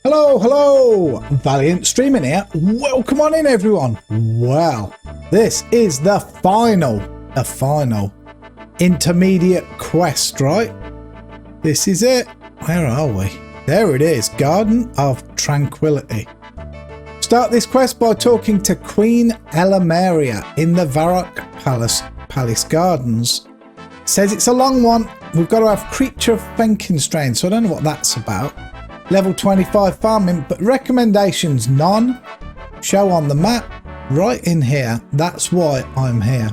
Hello, hello! Valiant Streaming here. Welcome on in, everyone. Well, this is the final intermediate quest, right? This is it. Where are we? There it is. Garden of Tranquility. Start this quest by talking to Queen Elameria in the Varrock Palace Gardens. Says it's a long one. We've got to have Creature of Frankenstein, so I don't know what that's about. Level 25 farming, but recommendations none. Show on the map, right in here. That's why I'm here.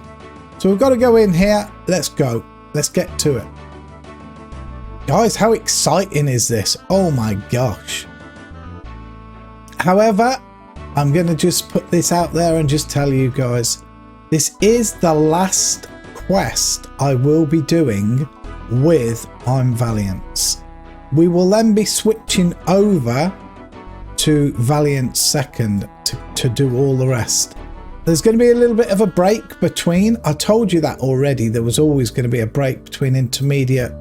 So we've got to go in here. Let's go. Let's get to it. Guys, how exciting is this? Oh my gosh. However, I'm going to just put this out there and just tell you guys, this is the last quest I will be doing with I'm Valiant's. We will then be switching over to Valiant Second to do all the rest. There's going to be a little bit of a break between. I told you that already. There was always going to be a break between intermediate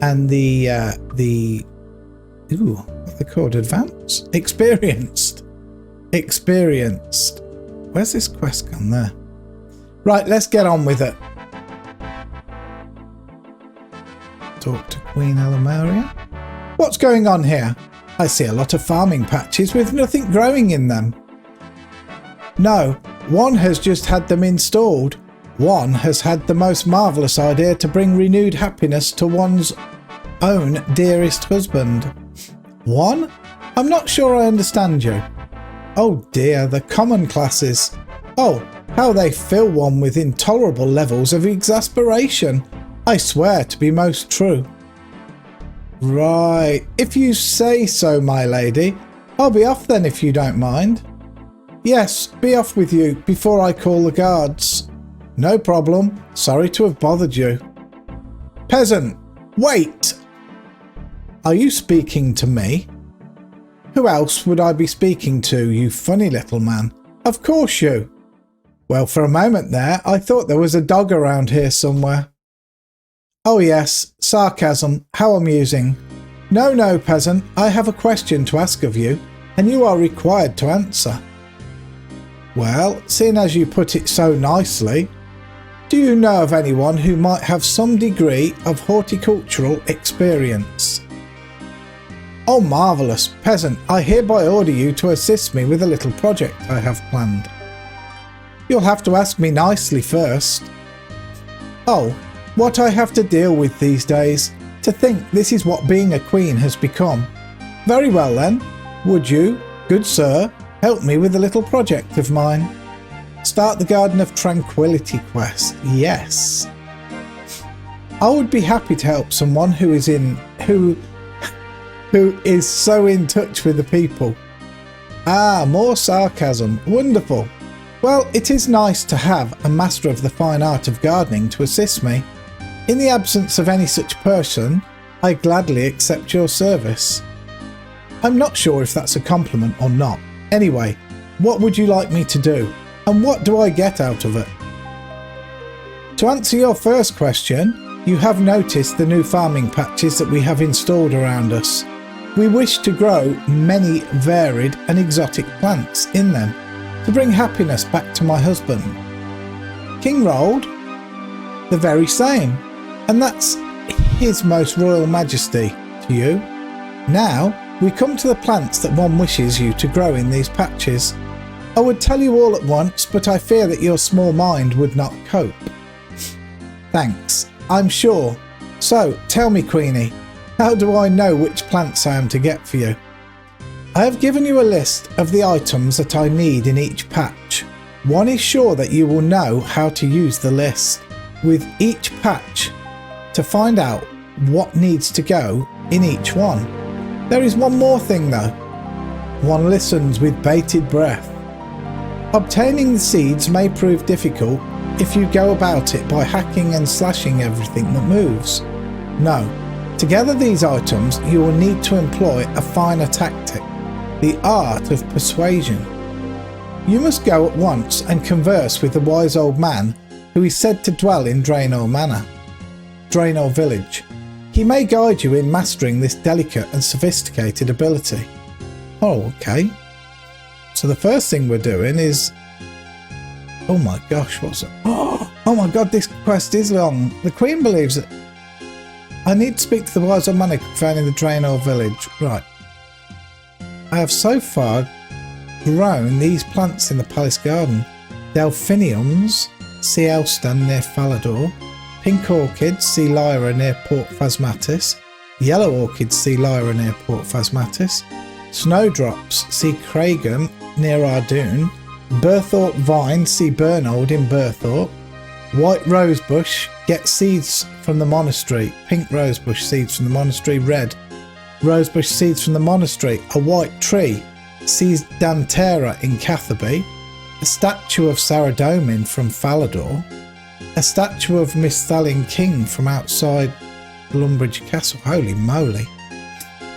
and the what are they called? Advanced? Experienced. Where's this quest gone there? Right, let's get on with it. Talk to Queen Elameria. What's going on here? I see a lot of farming patches with nothing growing in them. No, one has just had them installed. One has had the most marvellous idea to bring renewed happiness to one's own dearest husband. One? I'm not sure I understand you. Oh dear, the common classes. Oh, how they fill one with intolerable levels of exasperation. I swear to be most true. Right, if you say so, my lady. I'll be off then if you don't mind. Yes, be off with you before I call the guards. No problem. Sorry to have bothered you. Peasant, wait! Are you speaking to me? Who else would I be speaking to, you funny little man? Of course you. Well, for a moment there, I thought there was a dog around here somewhere. Oh yes, sarcasm, how amusing. No, peasant, I have a question to ask of you, and you are required to answer. Well, seeing as you put it so nicely, do you know of anyone who might have some degree of horticultural experience? Oh, marvellous, peasant, I hereby order you to assist me with a little project I have planned. You'll have to ask me nicely first. Oh, what I have to deal with these days. To think this is what being a queen has become. Very well then, would you, good sir, help me with a little project of mine? Start the Garden of Tranquility quest. Yes. I would be happy to help someone who is so in touch with the people. Ah, more sarcasm. Wonderful. Well, it is nice to have a master of the fine art of gardening to assist me. In the absence of any such person, I gladly accept your service. I'm not sure if that's a compliment or not. Anyway, what would you like me to do? And what do I get out of it? To answer your first question, you have noticed the new farming patches that we have installed around us. We wish to grow many varied and exotic plants in them to bring happiness back to my husband. King Rold? The very same. And that's His Most Royal Majesty to you. Now, we come to the plants that one wishes you to grow in these patches. I would tell you all at once, but I fear that your small mind would not cope. Thanks, I'm sure. So, tell me, Queenie, how do I know which plants I am to get for you? I have given you a list of the items that I need in each patch. One is sure that you will know how to use the list with each patch to find out what needs to go in each one. There is one more thing though. One listens with bated breath. Obtaining the seeds may prove difficult if you go about it by hacking and slashing everything that moves. No, to gather these items you will need to employ a finer tactic, the art of persuasion. You must go at once and converse with the wise old man who is said to dwell in Draenor Manor. Draenor Village. He may guide you in mastering this delicate and sophisticated ability. Oh, okay. So the first thing we're doing is... Oh my gosh, what's it? Oh my god, this quest is long. The Queen believes that... I need to speak to the wise old man found in the Draenor village. Right. I have so far grown these plants in the palace garden. Delphiniums, see Elston near Falador. Pink orchids, see Lyra near Port Phasmatis. Yellow orchids, see Lyra near Port Phasmatis. Snowdrops, see Cragen near Ardoon. Burthorpe vine, see Bernold in Burthorpe. White rosebush, get seeds from the monastery. Pink rosebush, seeds from the monastery. Red rosebush, seeds from the monastery. A white tree, sees Dantera in Catherby. A statue of Saradomin from Falador. A statue of Misthalin King from outside Lumbridge Castle. Holy moly.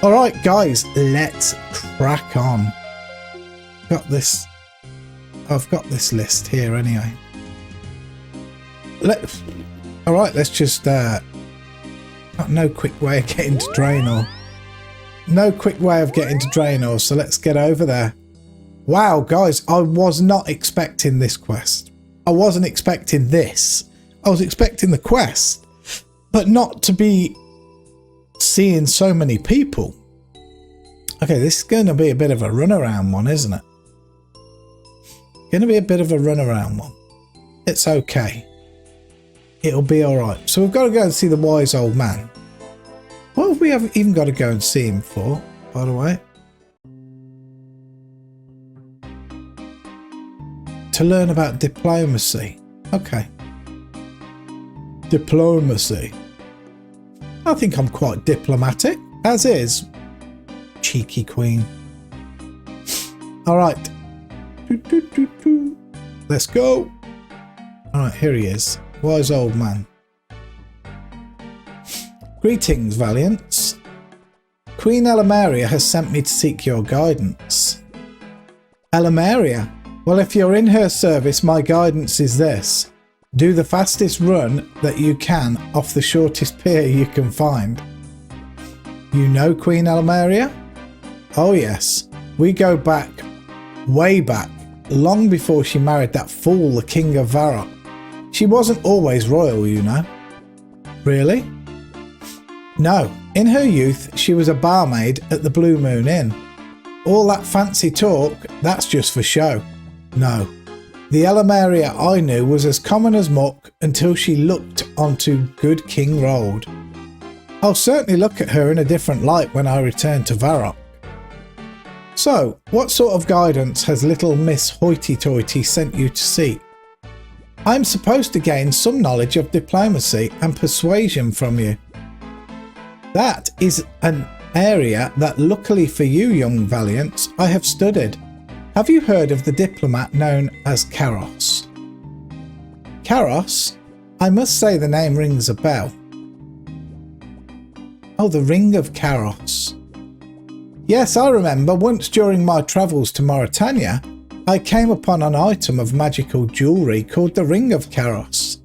Alright guys, let's crack on. I've got this list here anyway. Alright, let's just... got no quick way of getting to Draenor. No quick way of getting to Draenor, so let's get over there. Wow, guys, I was not expecting this quest. I wasn't expecting this. I was expecting the quest, but not to be seeing so many people. Okay, this is going to be a bit of a runaround one, isn't it? Going to be a bit of a runaround one. It's okay. It'll be alright. So we've got to go and see the wise old man. What have we even got to go and see him for, by the way? To learn about diplomacy. Okay. Diplomacy. I think I'm quite diplomatic, as is. Cheeky queen. Alright. Let's go. Alright, here he is. Wise old man. Greetings, Valiants. Queen Elamaria has sent me to seek your guidance. Elamaria? Well, if you're in her service, my guidance is this. Do the fastest run that you can off the shortest pier you can find. You know Queen Elamaria? Oh yes. We go back, way back, long before she married that fool, the King of Varrock. She wasn't always royal, you know. Really? No. In her youth, she was a barmaid at the Blue Moon Inn. All that fancy talk, that's just for show. No. The Elamaria I knew was as common as muck until she looked onto Good King Road. I'll certainly look at her in a different light when I return to Varrock. So, what sort of guidance has little Miss Hoity-Toity sent you to seek? I'm supposed to gain some knowledge of diplomacy and persuasion from you. That is an area that, luckily for you, young Valiants, I have studied. Have you heard of the diplomat known as Karos? Karos? I must say the name rings a bell. Oh, the Ring of Karos. Yes, I remember once during my travels to Mauritania, I came upon an item of magical jewellery called the Ring of Karos.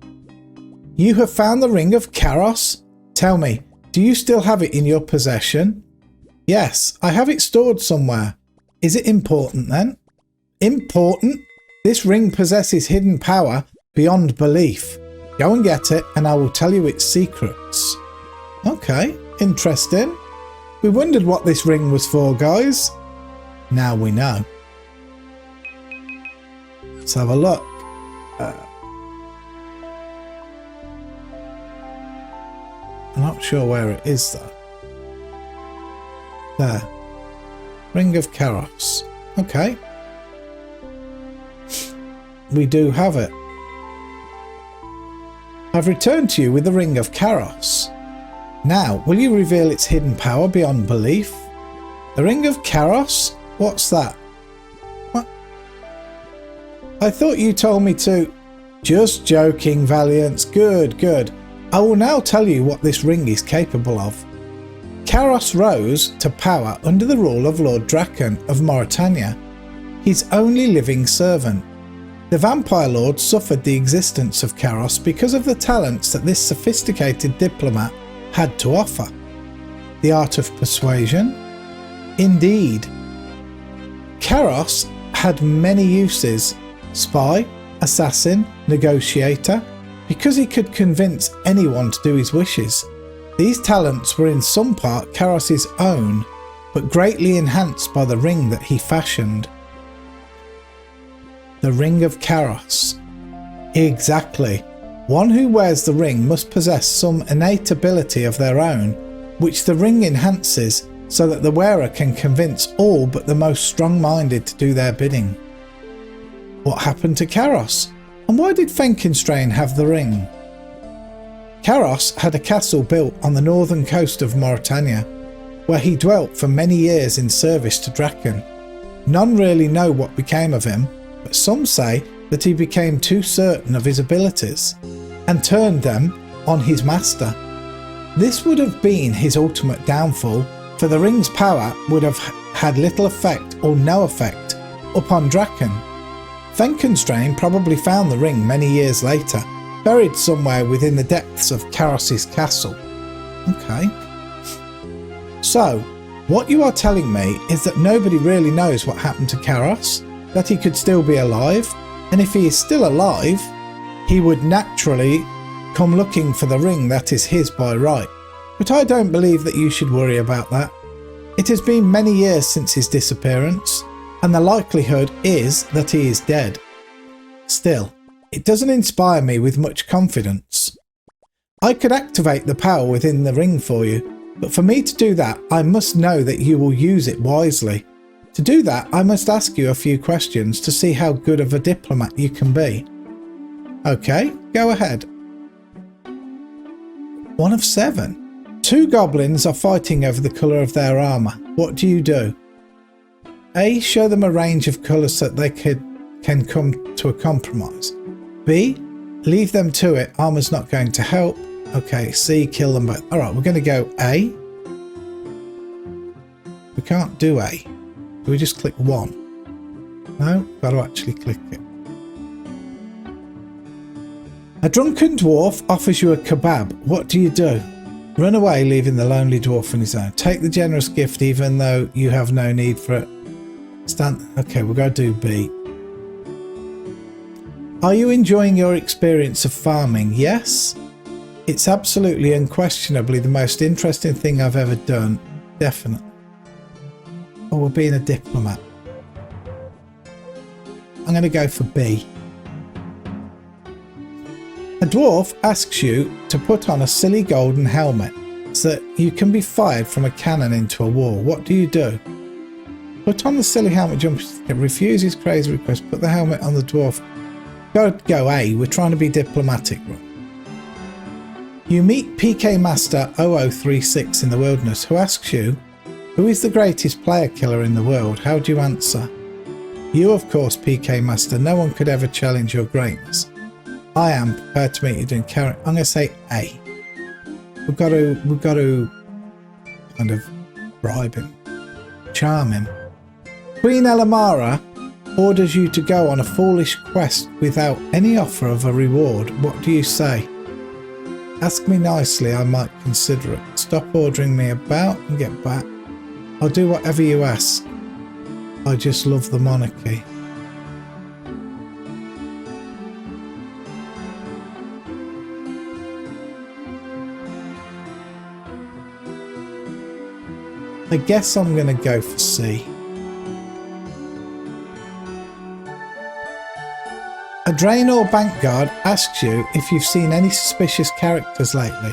You have found the Ring of Karos? Tell me, do you still have it in your possession? Yes, I have it stored somewhere. Is it important then? Important? This ring possesses hidden power beyond belief. Go and get it and I will tell you its secrets. Okay, interesting. We wondered what this ring was for, guys. Now we know. Let's have a look. I'm not sure where it is though. There. Ring of Karos. Okay. We do have it. I've returned to you with the Ring of Karos. Now, will you reveal its hidden power beyond belief? The Ring of Karos? What's that? What? I thought you told me to... Just joking, Valiants. Good, good. I will now tell you what this ring is capable of. Karos rose to power under the rule of Lord Draken of Mauritania, his only living servant. The Vampire Lord suffered the existence of Karos because of the talents that this sophisticated diplomat had to offer. The art of persuasion? Indeed. Karos had many uses: spy, assassin, negotiator, because he could convince anyone to do his wishes. These talents were in some part Karos's own, but greatly enhanced by the ring that he fashioned. The Ring of Karos. Exactly. One who wears the ring must possess some innate ability of their own, which the ring enhances so that the wearer can convince all but the most strong-minded to do their bidding. What happened to Karos? And why did Fenkenstrain have the ring? Karos had a castle built on the northern coast of Mauritania, where he dwelt for many years in service to Draken. None really know what became of him, but some say that he became too certain of his abilities and turned them on his master. This would have been his ultimate downfall, for the ring's power would have had little effect or no effect upon Draken. Fenkenstrain probably found the ring many years later, buried somewhere within the depths of Karos's castle. Okay. So, what you are telling me is that nobody really knows what happened to Karos, that he could still be alive, and if he is still alive, he would naturally come looking for the ring that is his by right. But I don't believe that you should worry about that. It has been many years since his disappearance, and the likelihood is that he is dead. Still, it doesn't inspire me with much confidence. I could activate the power within the ring for you, but for me to do that, I must know that you will use it wisely. To do that, I must ask you a few questions to see how good of a diplomat you can be. Okay, go ahead. 1 of 7. 2 goblins are fighting over the colour of their armour. What do you do? A. Show them a range of colours so that they can come to a compromise. B. Leave them to it. Armour's not going to help. Okay, C. Kill them both. Alright, we're going to go A. We can't do A. Do we just click 1? No, got to actually click it. A drunken dwarf offers you a kebab. What do you do? Run away, leaving the lonely dwarf on his own. Take the generous gift even though you have no need for it. Okay, we're going to do B. Are you enjoying your experience of farming? Yes. It's absolutely unquestionably the most interesting thing I've ever done. Definitely. Oh, we're being a diplomat. I'm going to go for B. A dwarf asks you to put on a silly golden helmet so that you can be fired from a cannon into a wall. What do you do? Put on the silly helmet, jump, refuse his crazy request, put the helmet on the dwarf. Go A, we're trying to be diplomatic. You meet PK Master 0036 in the wilderness, who asks you, who is the greatest player killer in the world? How do you answer? You, of course, PK Master. No one could ever challenge your greatness. I am prepared to meet you doing carrot. I'm going to say A. We've got to kind of bribe him, charm him. Queen Elamara orders you to go on a foolish quest without any offer of a reward. What do you say? Ask me nicely, I might consider it. Stop ordering me about and get back. I'll do whatever you ask. I just love the monarchy. I guess I'm going to go for C. A Draenor bank guard asks you if you've seen any suspicious characters lately,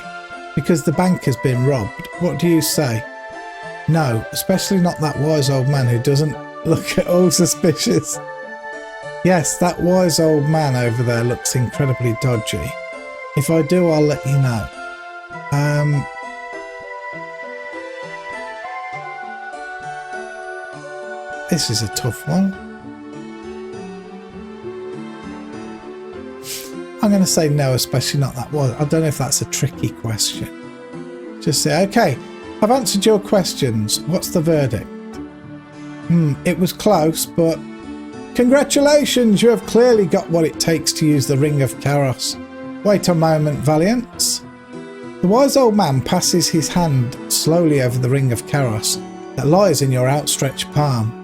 because the bank has been robbed. What do you say? No, especially not that wise old man who doesn't look at all suspicious. Yes, that wise old man over there looks incredibly dodgy. If I do, I'll let you know. This is a tough one. I'm going to say no, especially not that one. I don't know if that's a tricky question. Just say, okay, I've answered your questions. What's the verdict? It was close, but congratulations, you have clearly got what it takes to use the Ring of Karos. Wait a moment, Valiants. The wise old man passes his hand slowly over the Ring of Karos that lies in your outstretched palm.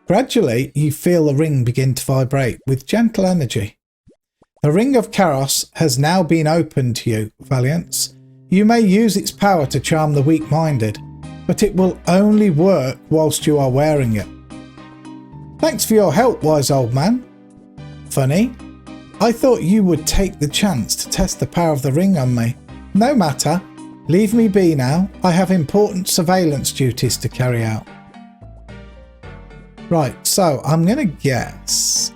Gradually, you feel the ring begin to vibrate with gentle energy. The Ring of Chaos has now been opened to you, Valiance. You may use its power to charm the weak-minded, but it will only work whilst you are wearing it. Thanks for your help, wise old man. Funny, I thought you would take the chance to test the power of the ring on me. No matter, leave me be now. I have important surveillance duties to carry out. Right, so I'm going to guess...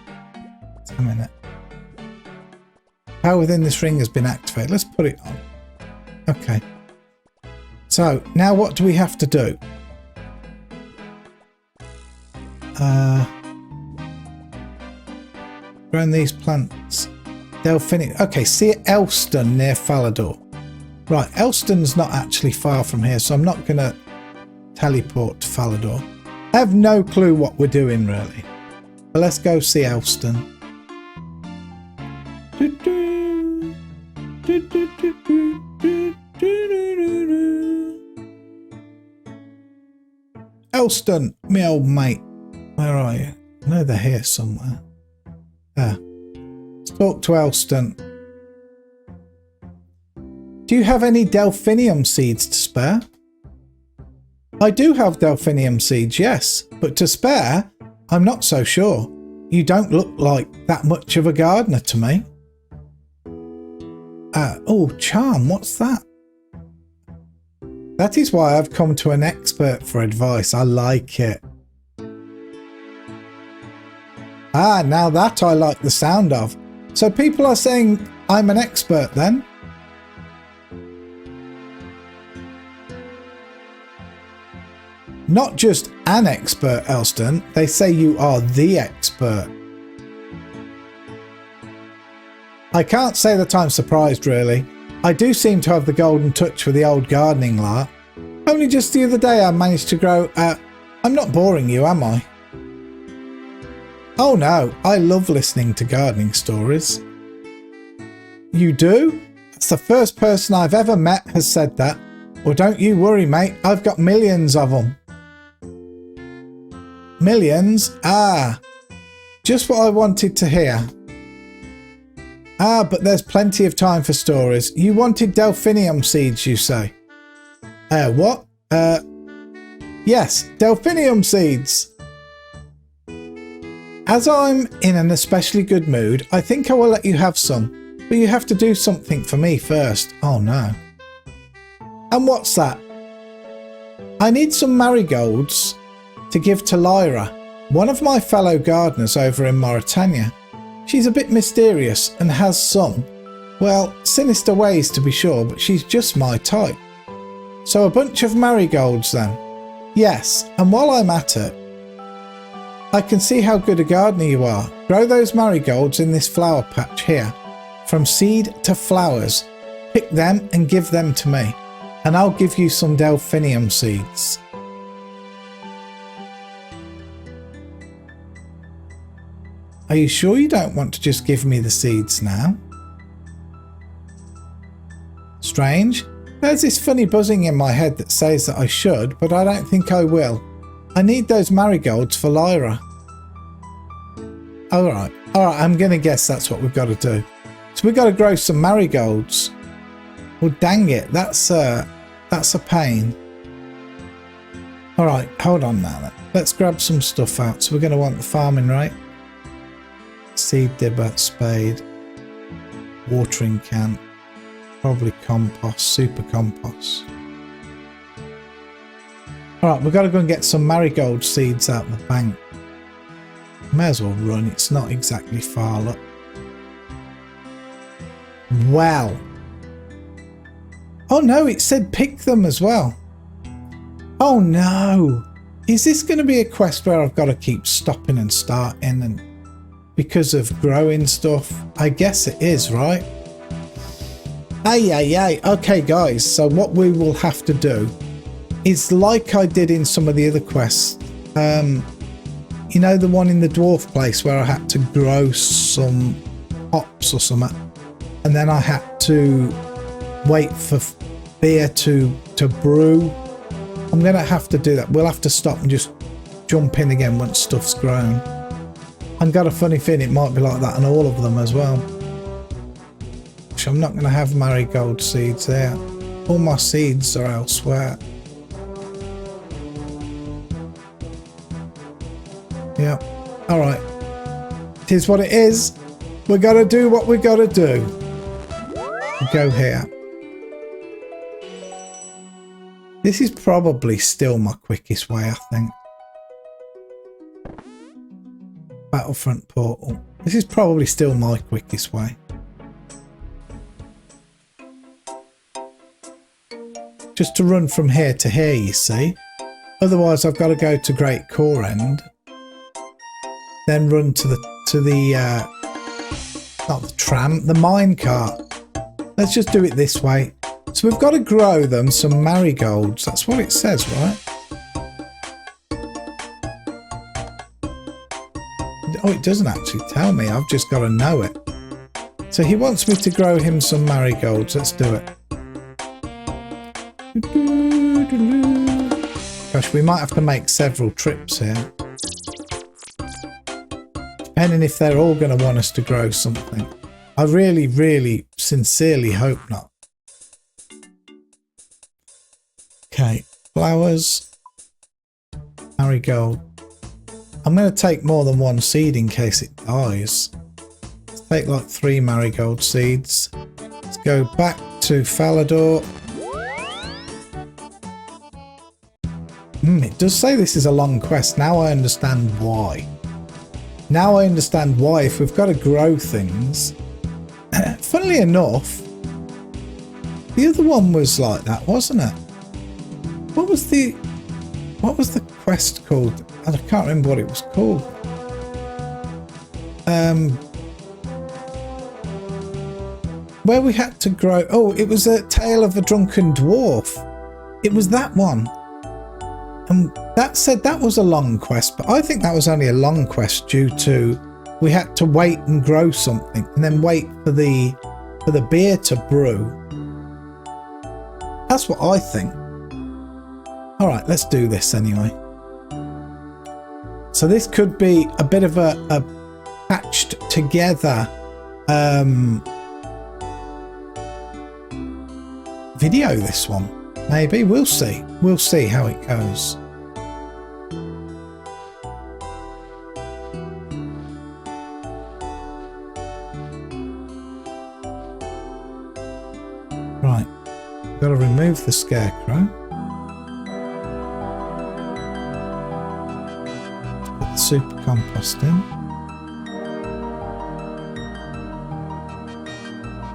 Wait a minute. Power within this ring has been activated. Let's put it on. Okay. So, now what do we have to do? Growing these plants. Delphinium. Okay, see Elston near Falador. Right, Elston's not actually far from here, so I'm not going to teleport to Falador. I have no clue what we're doing, really. But let's go see Elston. Elston, me old mate. Where are you? I know they're here somewhere. There. Let's talk to Elston. Do you have any delphinium seeds to spare? I do have delphinium seeds, yes, but to spare, I'm not so sure. You don't look like that much of a gardener to me. Oh, charm, what's that? That is why I've come to an expert for advice. I like it. Ah, now that I like the sound of. So people are saying I'm an expert then? Not just an expert, Elston. They say you are the expert. I can't say that I'm surprised, really. I do seem to have the golden touch for the old gardening lark. Only just the other day I managed to grow... I'm not boring you, am I? Oh no, I love listening to gardening stories. You do? That's the first person I've ever met has said that. Well, don't you worry, mate. I've got millions of them. Millions? Ah, just what I wanted to hear. Ah, but there's plenty of time for stories. You wanted delphinium seeds, you say? What? Yes, delphinium seeds. As I'm in an especially good mood, I think I will let you have some, but you have to do something for me first. Oh no. And what's that? I need some marigolds to give to Lyra, one of my fellow gardeners over in Mauritania. She's a bit mysterious and has some, well, sinister ways to be sure, but she's just my type. So a bunch of marigolds then. Yes, and while I'm at it, I can see how good a gardener you are. Grow those marigolds in this flower patch here, from seed to flowers. Pick them and give them to me, and I'll give you some delphinium seeds. Are you sure you don't want to just give me the seeds now? Strange. There's this funny buzzing in my head that says that I should, but I don't think I will. I need those marigolds for Lyra. Alright, I'm going to guess that's what we've got to do. So we've got to grow some marigolds. Well, dang it, that's a pain. Alright, hold on now then. Let's grab some stuff out. So we're going to want the farming rate. Seed dibber, spade, watering can, probably compost, super compost. Alright, we've got to go and get some marigold seeds out of the bank. May as well run, it's not exactly far up. Well. Oh no, it said pick them as well. Oh no. Is this going to be a quest where I've got to keep stopping and starting and because of growing stuff? I guess it is, right? Ay. Okay guys, so what we will have to do is like I did in some of the other quests. You know, the one in the dwarf place where I had to grow some hops or something, and then I had to wait for beer to brew. I'm gonna have to do that. We'll have to stop and just jump in again once stuff's grown. I've got a funny feeling it might be like that on all of them as well. So I'm not going to have marigold seeds there. All my seeds are elsewhere. Yeah. Alright. It is what it is. We got to do what we got to do. Go here. This is probably still my quickest way, I think. Battlefront portal. This is probably still my quickest way. Just to run from here to here, you see. Otherwise, I've got to go to Great Core End. Then run to the not the tram, the minecart. Let's just do it this way. So we've got to grow them some marigolds. That's what it says, right? Oh, it doesn't actually tell me. I've just got to know it. So he wants me to grow him some marigolds. Let's do it. Gosh, we might have to make several trips here. Depending if they're all going to want us to grow something. I really, really, sincerely hope not. Okay, flowers, marigold. I'm going to take more than one seed in case it dies. Let's take like 3 marigold seeds. Let's go back to Falador. It does say this is a long quest. Now I understand why. Now I understand why if we've got to grow things. Funnily enough, the other one was like that, wasn't it? What was the quest called? I can't remember what it was called. Where we had to grow. Oh, it was a Tale of a Drunken Dwarf. It was that one. And that said that was a long quest, but I think that was only a long quest due to we had to wait and grow something and then wait for the beer to brew. That's what I think. All right, let's do this anyway. So this could be a bit of a patched together video, this one. Maybe. We'll see. We'll see how it goes. Right. Got to remove the scarecrow. Put the super compost in.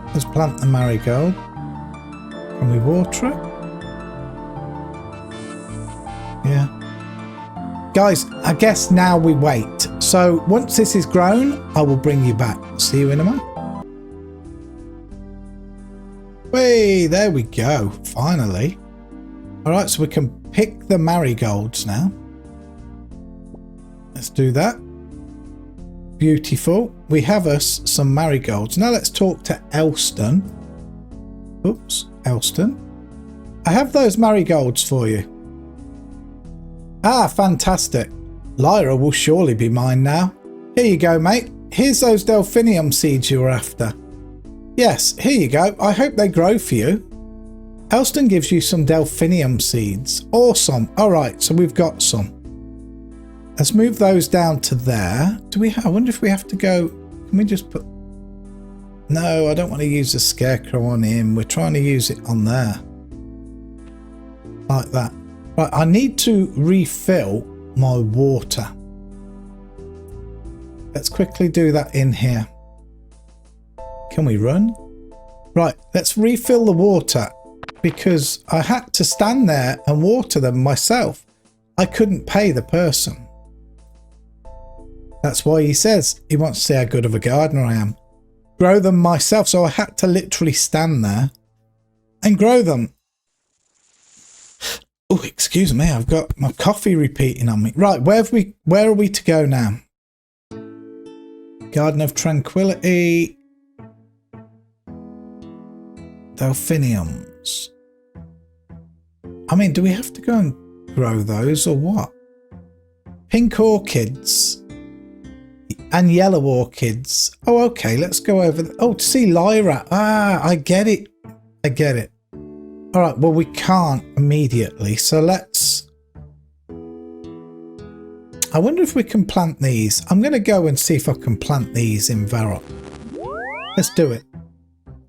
Let's plant the marigold. Can we water it? Yeah. Guys, I guess now we wait. So once this is grown, I will bring you back. See you in a moment. Hey, there we go. Finally. All right, so we can pick the marigolds now. Let's do that. Beautiful. We have us some marigolds. Now let's talk to Elston. Oops, Elston. I have those marigolds for you. Ah, fantastic. Lyra will surely be mine now. Here you go, mate. Here's those delphinium seeds you were after. Yes, here you go. I hope they grow for you. Elston gives you some delphinium seeds. Awesome. All right, so we've got some. Let's move those down to there. I wonder if we have to go... Can we just put... No, I don't want to use the scarecrow on him. We're trying to use it on there. Like that. Right, I need to refill my water. Let's quickly do that in here. Can we run? Right, let's refill the water because I had to stand there and water them myself. I couldn't pay the person. That's why he says he wants to see how good of a gardener I am. Grow them myself, so I had to literally stand there and grow them. Oh, excuse me, I've got my coffee repeating on me. Right, where are we to go now? Garden of Tranquility. Delphiniums. I mean, do we have to go and grow those or what? pink orchids and yellow orchids. Oh, okay, let's go over. Oh, to see Lyra. Ah, I get it. I get it. All right, well, we can't immediately, so let's... I wonder if we can plant these. I'm going to go and see if I can plant these in Varrock. Let's do it.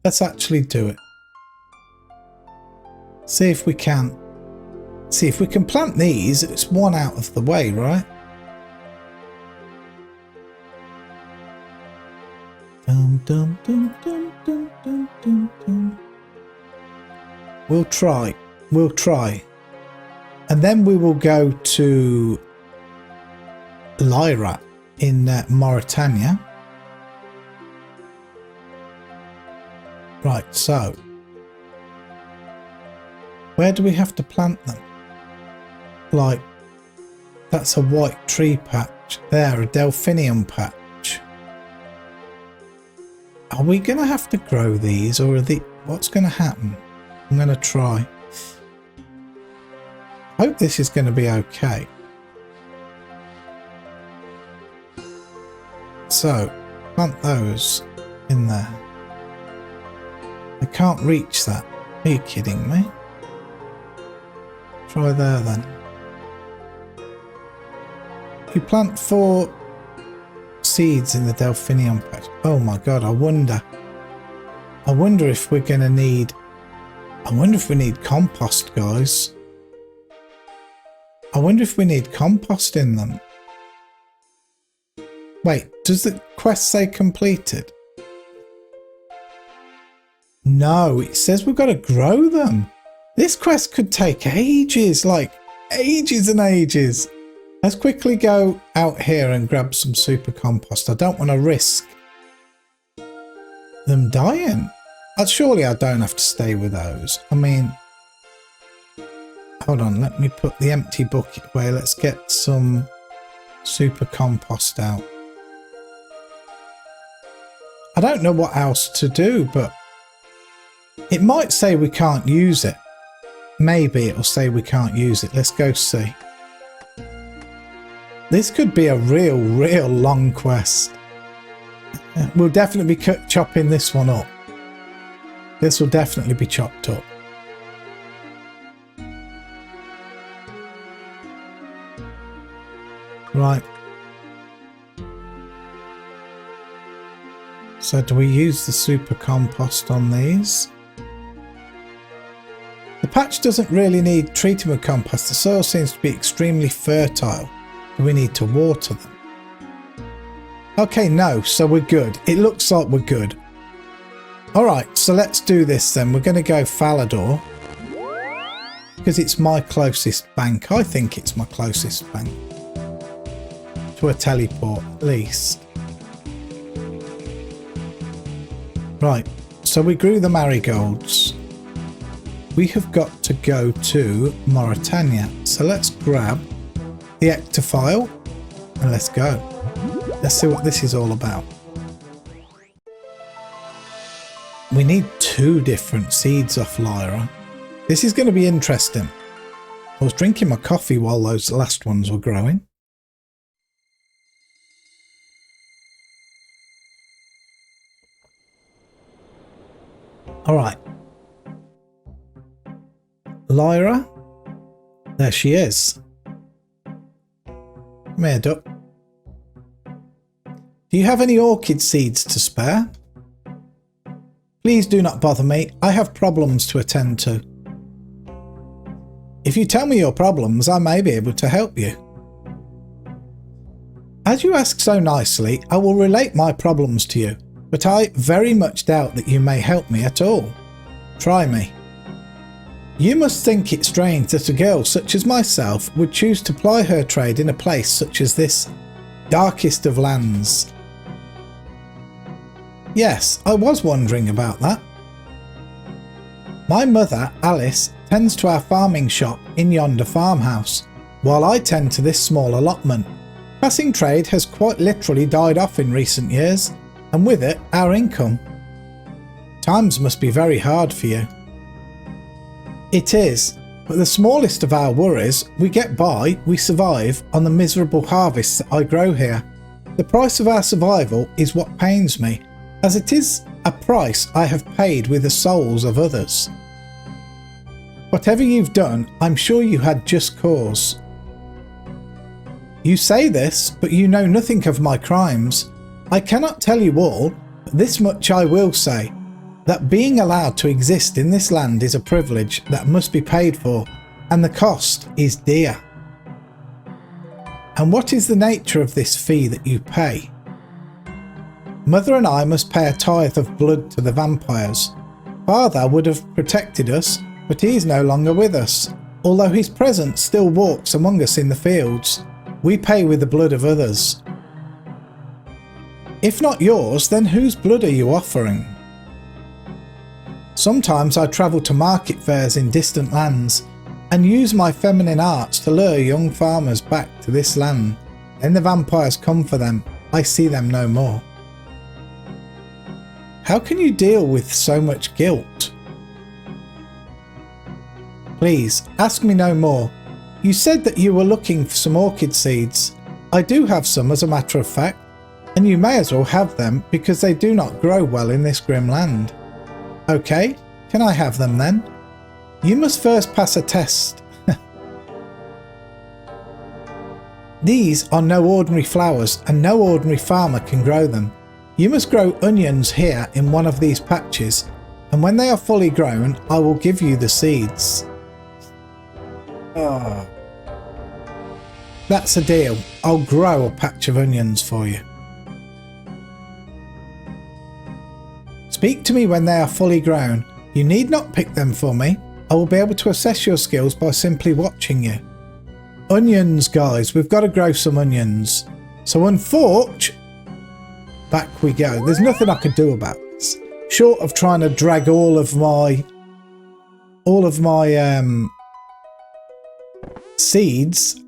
Let's actually do it. See if we can. See if we can plant these. It's one out of the way, right? Dum, dum, dum, dum, dum, dum, dum, dum. We'll try. We'll try. And then we will go to Lyra in Mauritania. Right, so where do we have to plant them? Like, that's a white tree patch. There, a delphinium patch. Are we going to have to grow these, or are the... What's going to happen? I'm going to try. Hope this is going to be okay. So, plant those in there. I can't reach that. Are you kidding me? Try there then. You plant 4 seeds in the delphinium patch. Oh my god, I wonder if we're going to need... I wonder if we need compost, guys. I wonder if we need compost in them. Wait, does the quest say completed? No, it says we've got to grow them. This quest could take ages, like ages and ages. Let's quickly go out here and grab some super compost. I don't want to risk them dying. Surely I don't have to stay with those. I mean, hold on, let me put the empty bucket away. Let's get some super compost out. I don't know what else to do, but it might say we can't use it. Maybe it'll say we can't use it. Let's go see. This could be a real long quest. We'll definitely be chopping this one up. This will definitely be chopped up. Right. So do we use the super compost on these? The patch doesn't really need treating with compost. The soil seems to be extremely fertile. Do we need to water them? Okay, no, so we're good. It looks like we're good. Alright, so let's do this then. We're going to go Falador. Because it's my closest bank. I think it's my closest bank. To a teleport, at least. Right, so we grew the marigolds. We have got to go to Mauritania. So let's grab the ectophile and let's go. Let's see what this is all about. We need 2 different seeds off Lyra. This is going to be interesting. I was drinking my coffee while those last ones were growing. Alright. Lyra. There she is. Come here, duck. Do you have any orchid seeds to spare? Please do not bother me. I have problems to attend to. If you tell me your problems, I may be able to help you. As you ask so nicely, I will relate my problems to you, but I very much doubt that you may help me at all. Try me. You must think it strange that a girl such as myself would choose to ply her trade in a place such as this darkest of lands. Yes, I was wondering about that. My mother, Alice, tends to our farming shop in yonder farmhouse, while I tend to this small allotment. Passing trade has quite literally died off in recent years, and with it our income. Times must be very hard for you. It is, But the smallest of our worries, we get by, we survive on the miserable harvests that I grow here. The price of our survival is what pains me, as it is a price I have paid with the souls of others. Whatever you've done, I'm sure you had just cause. You say this, but you know nothing of my crimes. I cannot tell you all, but this much I will say, that being allowed to exist in this land is a privilege that must be paid for, and the cost is dear. And what is the nature of this fee that you pay? Mother and I must pay a tithe of blood to the vampires. Father would have protected us, but he is no longer with us. Although his presence still walks among us in the fields, we pay with the blood of others. If not yours, then whose blood are you offering? Sometimes I travel to market fairs in distant lands and use my feminine arts to lure young farmers back to this land. Then the vampires come for them. I see them no more. How can you deal with so much guilt? Please, ask me no more. You said that you were looking for some orchid seeds. I do have some, as a matter of fact, and you may as well have them because they do not grow well in this grim land. Okay, can I have them then? You must first pass a test. These are no ordinary flowers, and no ordinary farmer can grow them. You must grow onions here in one of these patches, and when they are fully grown, I will give you the seeds. Oh. That's a deal. I'll grow a patch of onions for you. Speak to me when they are fully grown. You need not pick them for me. I will be able to assess your skills by simply watching you. Onions, guys. We've got to grow some onions. So unfortunately, back we go. There's nothing I can do about this. Short of trying to drag all of my seeds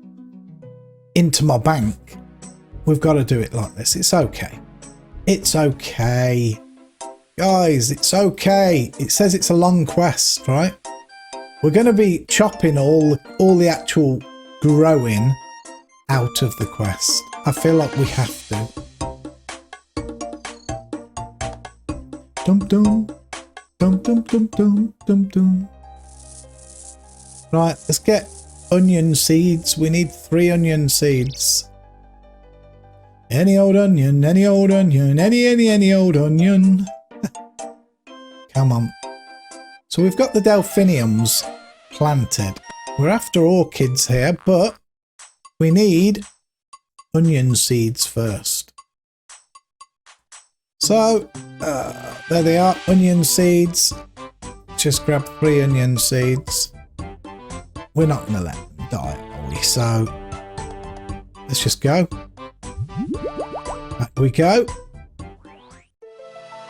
into my bank. We've got to do it like this. It's okay. It's okay. Guys, it's okay. It says it's a long quest, right? We're going to be chopping all the actual growing out of the quest. I feel like we have to. Dum dum. Dum dum dum dum dum dum. Right, let's get onion seeds. We need 3 onion seeds. Any old onion, any old onion, any old onion. Come on. So we've got the delphiniums planted. We're after orchids here, but we need onion seeds first. So, there they are, onion seeds. Just grab 3 onion seeds. We're not going to let them die, are we? So, let's just go. Back we go.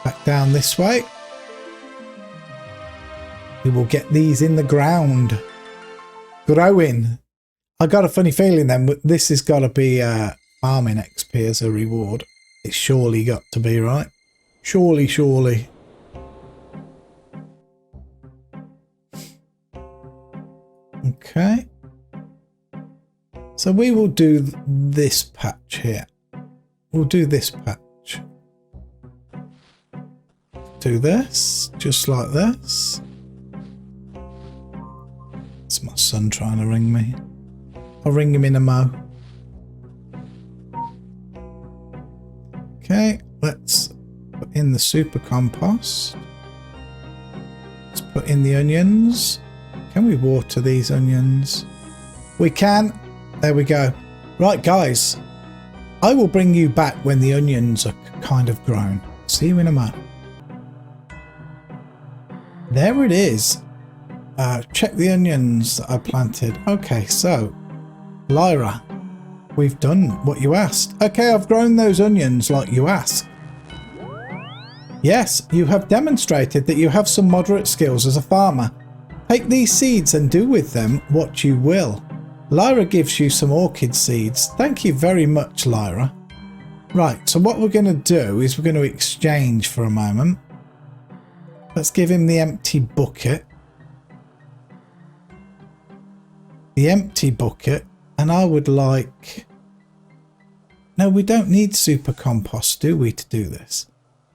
Back down this way. We will get these in the ground. Growing. I got a funny feeling then, this has got to be farming XP as a reward. It's surely got to be, right? Surely, surely. Okay. So we will do this patch here. We'll do this patch. Do this, just like this. It's my son trying to ring me. I'll ring him in a mo. Okay, let's put in the super compost. Let's put in the onions. Can we water these onions? We can. There we go. Right, guys. I will bring you back when the onions are kind of grown. See you in a moment. There it is. Check the onions that I planted. Okay, so Lyra, we've done what you asked. Okay, I've grown those onions like you asked. Yes, you have demonstrated that you have some moderate skills as a farmer. Take these seeds and do with them what you will. Lyra gives you some orchid seeds. Thank you very much, Lyra. Right, so what we're going to do is we're going to exchange for a moment. Let's give him the empty bucket. the empty bucket, and I would like... No, we don't need super compost, do we, to do this?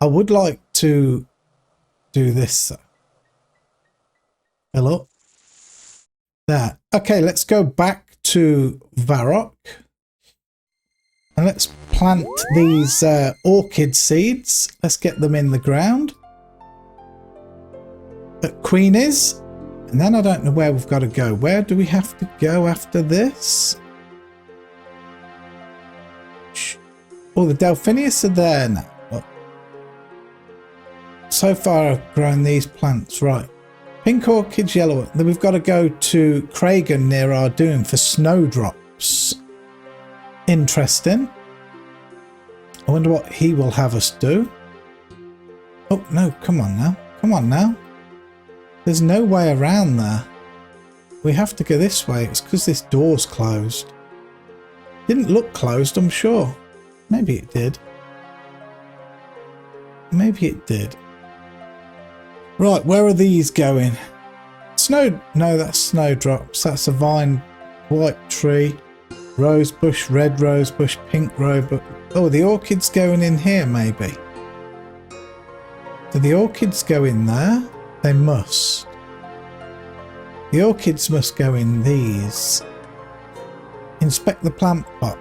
I would like to do this. Fill up. There. Okay, let's go back to Varrock. And let's plant these orchid seeds. Let's get them in the ground. At Queen is. And then I don't know where we've got to go. Where do we have to go after this? Oh, the Delphinius are there now. Look. So far I've grown these plants. Right. Pink orchids, yellow. Then we've got to go to Kragan near Ardoon for snowdrops. Interesting. I wonder what he will have us do. Oh, no. Come on now. Come on now. There's no way around there. We have to go this way. It's because this door's closed. Didn't look closed, I'm sure. Maybe it did. Maybe it did. Right, where are these going? Snow... No, that's snowdrops. That's a vine, white tree, rose bush, red rose bush, pink rose bush. Oh, the orchids going in here, maybe. Do the orchids go in there? They must. The orchids must go in these. Inspect the plant pot.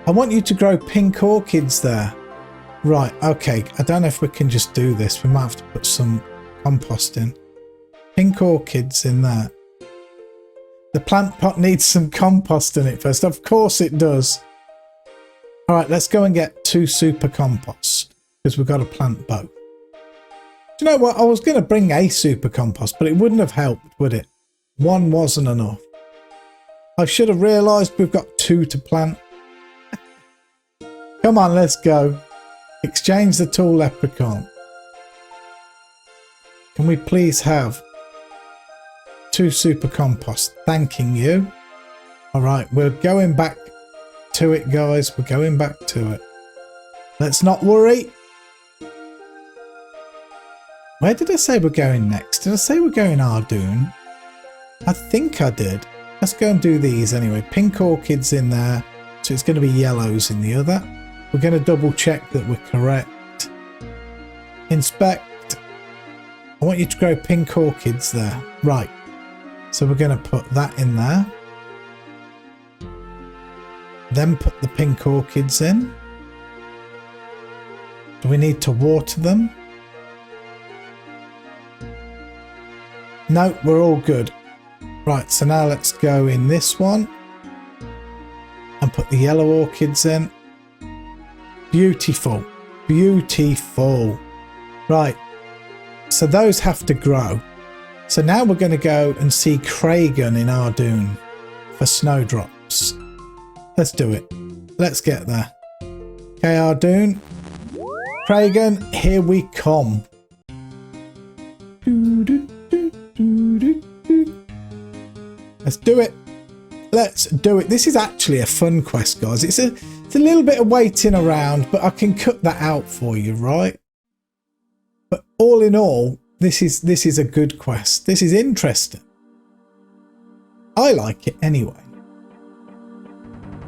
I want you to grow pink orchids there. Right, okay. I don't know if we can just do this. We might have to put some compost in. Pink orchids in there. The plant pot needs some compost in it first. Of course it does. Alright, let's go and get 2 super compost. Because we've got to plant both. Do you know what? I was going to bring a super compost, but it wouldn't have helped, would it? 1 wasn't enough. I should have realised we've got 2 to plant. Come on, let's go. Exchange the tool leprechaun. Can we please have 2 super compost? Thanking you. Alright, we're going back to it, guys. We're going back to it. Let's not worry. Where did I say we're going next? Did I say we're going Ardoon? I think I did. Let's go and do these anyway. Pink orchids in there. So it's going to be yellows in the other. We're going to double check that we're correct. Inspect. I want you to grow pink orchids there. Right. So we're going to put that in there. Then put the pink orchids in. Do we need to water them? No, we're all good. Right, so now let's go in this one and put the yellow orchids in. Beautiful. Beautiful. Right, so those have to grow. So now we're going to go and see Kragan in Ardoon for snowdrops. Let's do it. Let's get there. Okay, Ardoon. Kragan, here we come. Let's do it. Let's do it. This is actually a fun quest, guys. It's a little bit of waiting around, but I can cut that out for you, right? But all in all, this is a good quest. This is interesting. I like it anyway.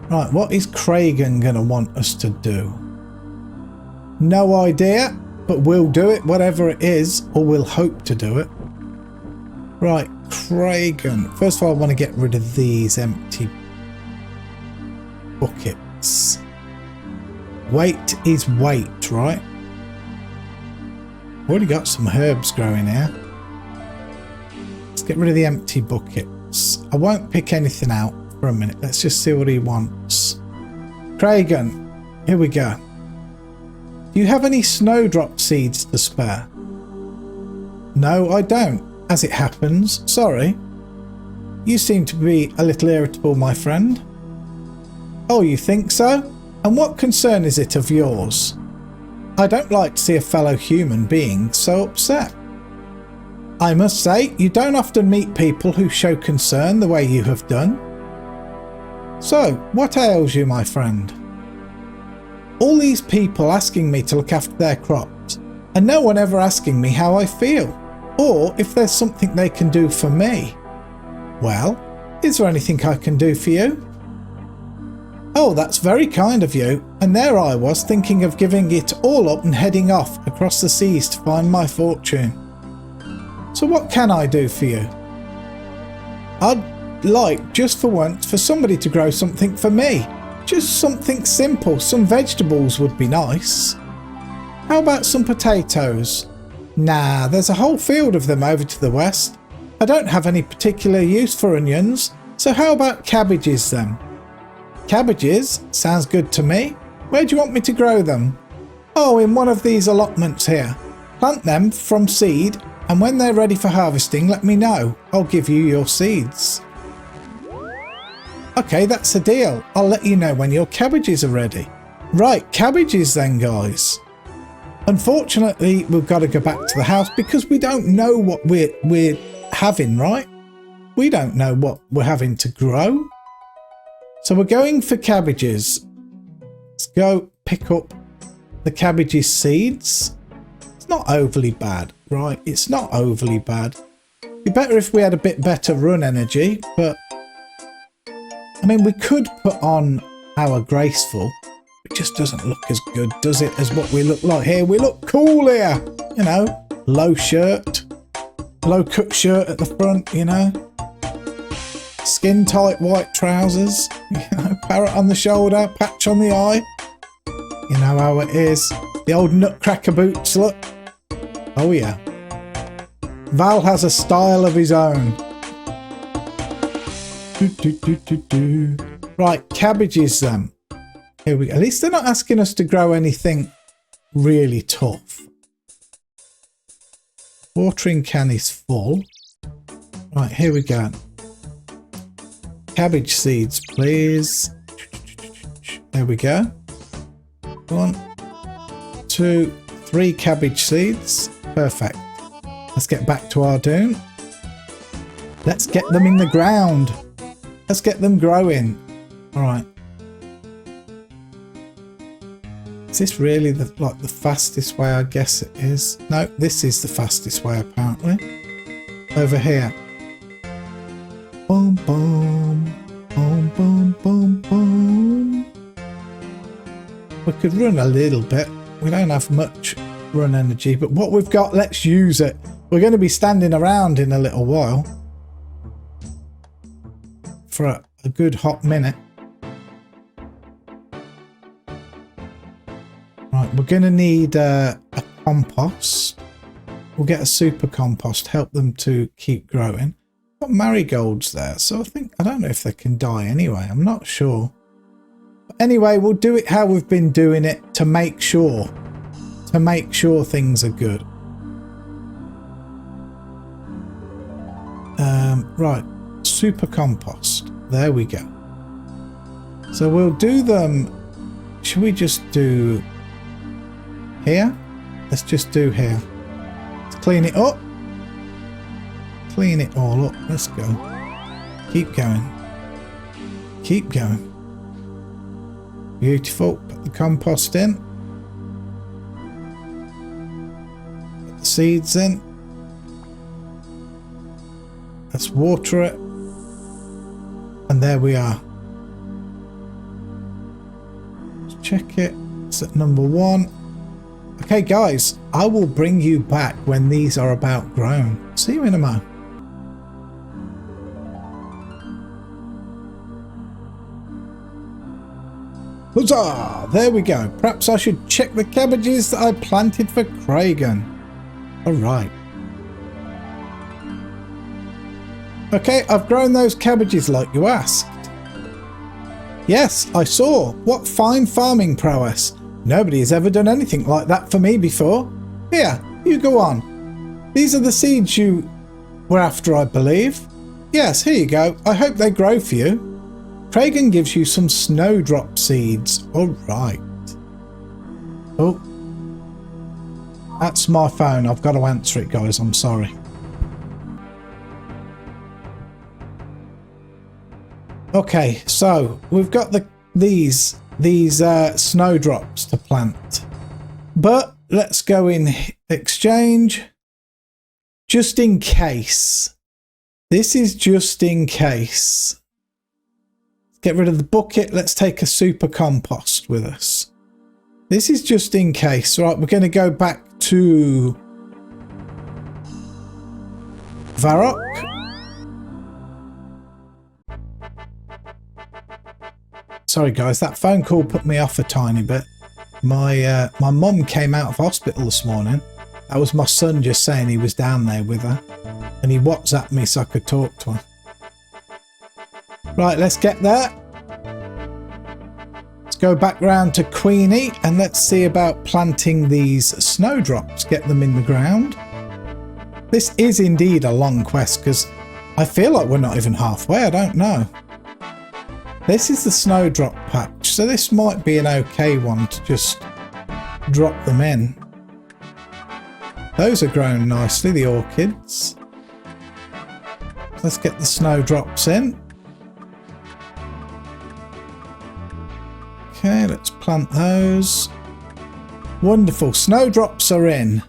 Right, what is Kragan going to want us to do? No idea, but we'll do it, whatever it is, or we'll hope to do it. Right, Kragan. First of all, I want to get rid of these empty buckets. Weight is weight, right? Already got some herbs growing here. Let's get rid of the empty buckets. I won't pick anything out for a minute. Let's just see what he wants. Kragan, here we go. Do you have any snowdrop seeds to spare? No, I don't. As it happens, sorry. You seem to be a little irritable, my friend. Oh, you think so? And what concern is it of yours? I don't like to see a fellow human being so upset. I must say, you don't often meet people who show concern the way you have done. So, what ails you, my friend? All these people asking me to look after their crops, and no one ever asking me how I feel. Or if there's something they can do for me. Well, Is there anything I can do for you? Oh, that's very kind of you. And there I was thinking of giving it all up and heading off across the seas to find my fortune. So what can I do for you? I'd like, just for once, for somebody to grow something for me. Just something simple. Some vegetables would be nice. How about some potatoes? Nah, there's a whole field of them over to the west. I don't have any particular use for onions, so how about cabbages then? Cabbages? Sounds good to me. Where do you want me to grow them? Oh, in one of these allotments here. Plant them from seed, and when they're ready for harvesting, let me know. I'll give you your seeds. Okay, that's a deal. I'll let you know when your cabbages are ready. Right, cabbages then, guys. Unfortunately, we've got to go back to the house because we don't know what we're having, right? We don't know what we're having to grow. So we're going for cabbages. Let's go pick up the cabbages seeds. It's not overly bad, right? It's not overly bad. It'd be better if we had a bit better run energy, but I mean, we could put on our graceful. It just doesn't look as good, does it, as what we look like here? We look cool here, you know. Low shirt, low cut shirt at the front, you know. Skin tight white trousers, you know, parrot on the shoulder, patch on the eye. You know how it is. The old nutcracker boots, look. Oh yeah. Val has a style of his own. Right, cabbages then. Here we go. At least they're not asking us to grow anything really tough. Watering can is full. Right, here we go. Cabbage seeds, please. There we go. 1, 2, 3 cabbage seeds. Perfect. Let's get back to our dune. Let's get them in the ground. Let's get them growing. All right. Is this really the fastest way? I guess it is. No, this is the fastest way apparently. Over here. Boom, boom, boom, boom, boom, boom. We could run a little bit. We don't have much run energy, but what we've got, let's use it. We're going to be standing around in a little while for a good hot minute. Right, we're going to need a compost. We'll get a super compost, help them to keep growing. Got marigolds there, so I don't know if they can die anyway. I'm not sure. But anyway, we'll do it how we've been doing it to make sure things are good. Right, super compost. There we go. So we'll do them. Should we just do here? Let's just do here. Let's clean it up. Clean it all up. Let's go. Keep going. Keep going. Beautiful. Put the compost in. Put the seeds in. Let's water it. And there we are. Let's check it. It's at number 1. Okay, guys, I will bring you back when these are about grown. See you in a moment. Huzzah! There we go. Perhaps I should check the cabbages that I planted for Kragan. Alright. Okay, I've grown those cabbages like you asked. Yes, I saw. What fine farming prowess. Nobody has ever done anything like that for me before. Here, you go on. These are the seeds you were after, I believe. Yes, here you go. I hope they grow for you. Kragan gives you some snowdrop seeds. Alright. Oh. That's my phone. I've got to answer it, guys. I'm sorry. Okay, so we've got these snowdrops to plant. But let's go in exchange. Just in case. This is just in case. Get rid of the bucket. Let's take a super compost with us. This is just in case. Right, we're going to go back to Varrock. Sorry guys, that phone call put me off a tiny bit. My mum came out of hospital this morning. That was my son just saying he was down there with her. And he WhatsApped me so I could talk to her. Right, let's get there. Let's go back round to Queenie and let's see about planting these snowdrops. Get them in the ground. This is indeed a long quest because I feel like we're not even halfway. I don't know. This is the snowdrop patch, so this might be an okay one to just drop them in. Those are grown nicely, the orchids. Let's get the snowdrops in. Okay, let's plant those. Wonderful, snowdrops are in.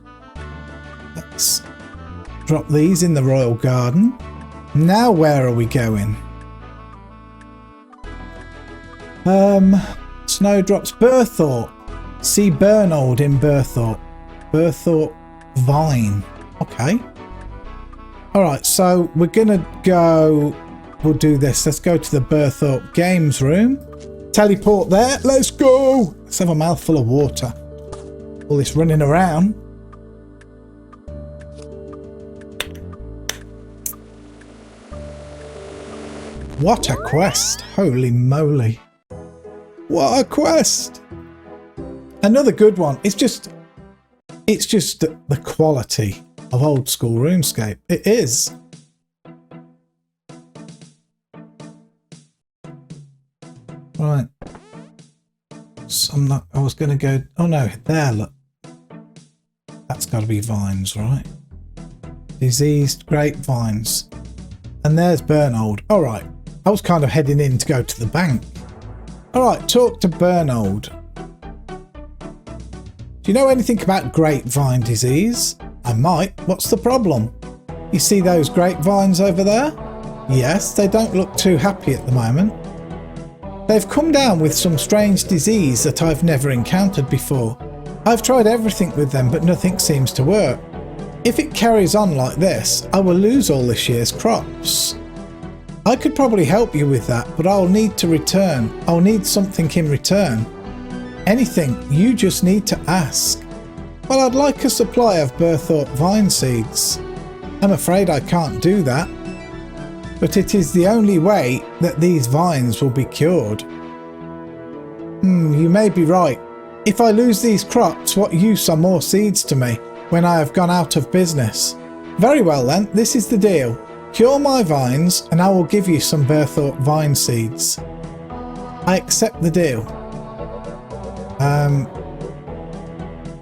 Let's drop these in the royal garden. Now where are we going? Snowdrops, Burthorpe. See Bernold in Burthorpe. Burthorpe Vine. Okay. Alright, so we're gonna go, we'll do this. Let's go to the Burthorpe Games room. Teleport there. Let's go. Let's have a mouthful of water. All this running around. What a quest. Holy moly. What a quest. Another good one. It's just the quality of old school RuneScape. It is. Right. So I was going to go, oh no, there, look. That's got to be vines, right? Diseased grapevines. And there's Bernold. All right. I was kind of heading in to go to the bank. All right, talk to Bernold. Do you know anything about grapevine disease? I might. What's the problem? You see those grapevines over there? Yes, they don't look too happy at the moment. They've come down with some strange disease that I've never encountered before. I've tried everything with them, but nothing seems to work. If it carries on like this, I will lose all this year's crops. I could probably help you with that, but I'll need something in return. Anything, you just need to ask. Well, I'd like a supply of Burthorpe vine seeds. I'm afraid I can't do that. But it is the only way that these vines will be cured. You may be right. If I lose these crops, what use are more seeds to me when I have gone out of business? Very well then, this is the deal. Cure my vines and I will give you some Burthorpe vine seeds. I accept the deal.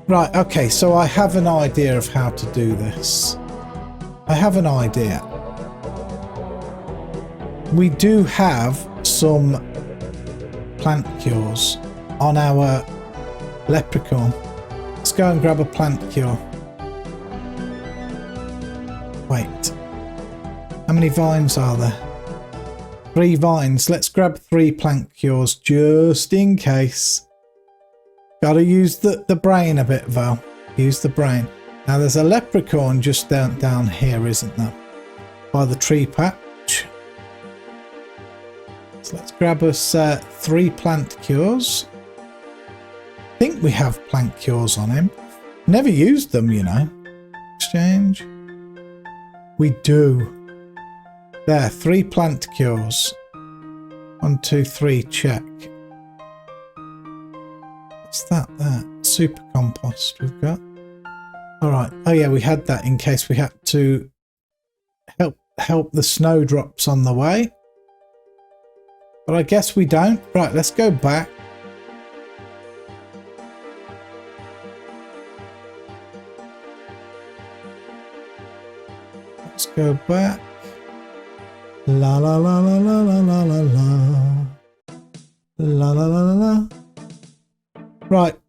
Right, okay, so I have an idea of how to do this. I have an idea. We do have some plant cures on our leprechaun. Let's go and grab a plant cure. Wait. How many vines are there? 3 vines. Let's grab 3 plant cures just in case. Gotta use the brain a bit, Val. Use the brain. Now there's a leprechaun just down here, isn't there? By the tree patch. So let's grab us 3 plant cures. I think we have plant cures on him. Never used them, you know. Exchange. We do. There, 3 plant cures. 1, 2, 3, check. What's that there? Super compost we've got. Alright. Oh yeah, we had that in case we had to help the snowdrops on the way. But I guess we don't. Right, let's go back. Let's go back. La la la la la la la la la. La la la la la. Right.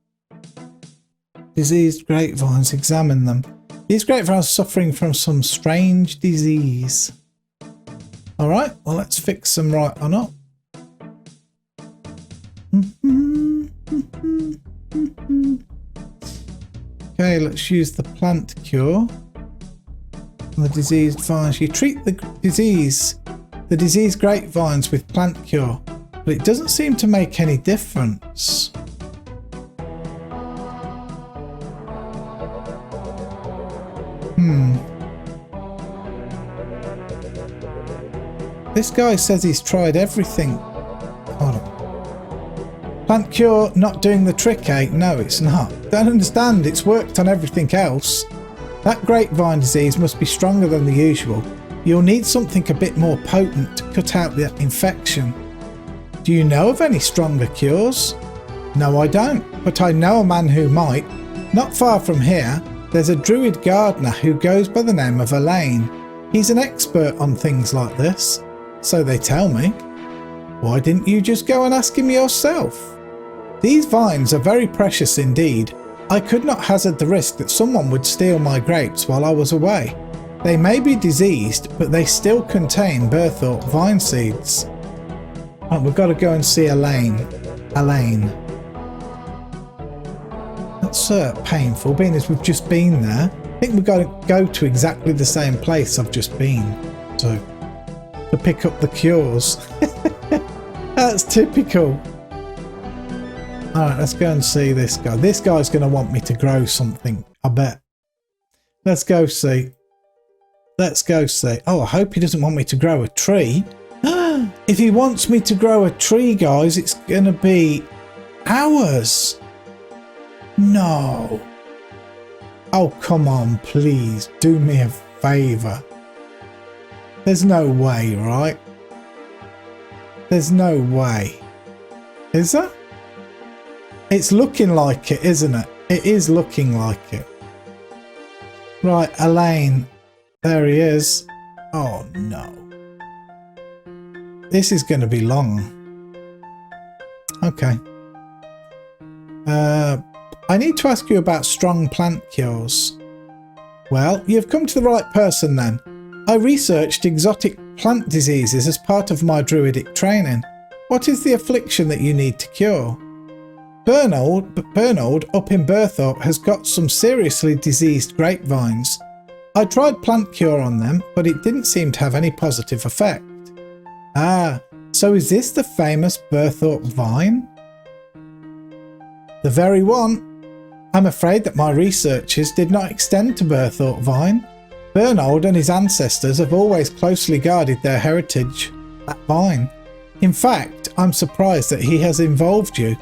Diseased grapevines, examine them. These grapevines are suffering from some strange disease. All right, well, let's fix them right on up. Okay, let's use the plant cure. The diseased vines. You treat the diseased grapevines with plant cure, but it doesn't seem to make any difference. This guy says he's tried everything. Hold on. Plant cure not doing the trick, eh? No, it's not. Don't understand. It's worked on everything else. That grapevine disease must be stronger than the usual. You'll need something a bit more potent to cut out the infection. Do you know of any stronger cures? No, I don't, but I know a man who might. Not far from here, there's a druid gardener who goes by the name of Elaine. He's an expert on things like this, so they tell me. Why didn't you just go and ask him yourself? These vines are very precious indeed. I could not hazard the risk that someone would steal my grapes while I was away. They may be diseased, but they still contain Burthorpe vine seeds. Right, we've got to go and see Elaine. That's painful, being as we've just been there. I think we've got to go to exactly the same place I've just been to pick up the cures. That's typical. Alright, let's go and see this guy. This guy's going to want me to grow something, I bet. Let's go see. Let's go see. Oh, I hope he doesn't want me to grow a tree. If he wants me to grow a tree, guys, it's going to be hours. No. Oh, come on, please. Do me a favour. There's no way, right? There's no way. Is there? It's looking like it, isn't it? It is looking like it. Right, Elaine. There he is. Oh, no. This is going to be long. Okay. I need to ask you about strong plant cures. Well, you've come to the right person then. I researched exotic plant diseases as part of my druidic training. What is the affliction that you need to cure? Bernold up in Burthorpe has got some seriously diseased grapevines. I tried plant cure on them, but it didn't seem to have any positive effect. Ah, so is this the famous Burthorpe vine? The very one. I'm afraid that my researches did not extend to Burthorpe vine. Bernold and his ancestors have always closely guarded their heritage, that vine. In fact, I'm surprised that he has involved you.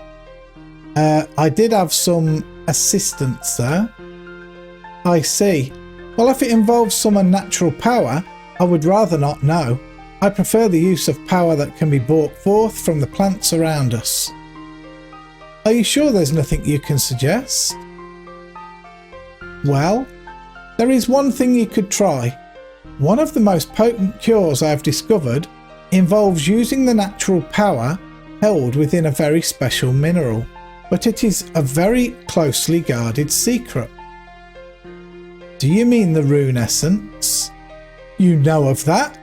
I did have some assistance there. I see. Well, if it involves some unnatural power, I would rather not know. I prefer the use of power that can be brought forth from the plants around us. Are you sure there's nothing you can suggest? Well, there is one thing you could try. One of the most potent cures I have discovered involves using the natural power held within a very special mineral, but it is a very closely guarded secret. Do you mean the rune essence? You know of that?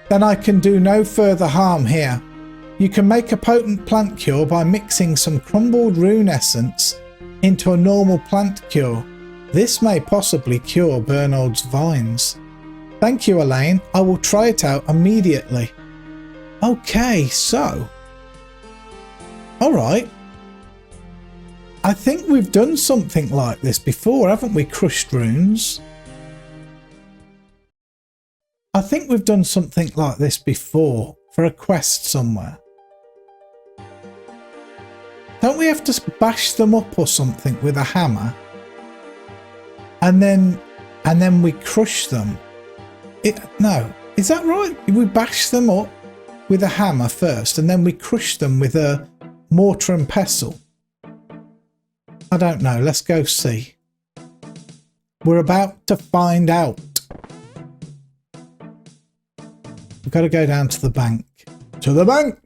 Then I can do no further harm here. You can make a potent plant cure by mixing some crumbled rune essence into a normal plant cure. This may possibly cure Bernold's vines. Thank you, Elaine. I will try it out immediately. Okay, so. Alright. I think we've done something like this before, haven't we? Crushed runes. I think we've done something like this before for a quest somewhere. Don't we have to bash them up or something with a hammer? And then we crush them. No, is that right? We bash them up with a hammer first and then we crush them with a mortar and pestle. I don't know. Let's go see. We're about to find out. We've got to go down to the bank. To the bank!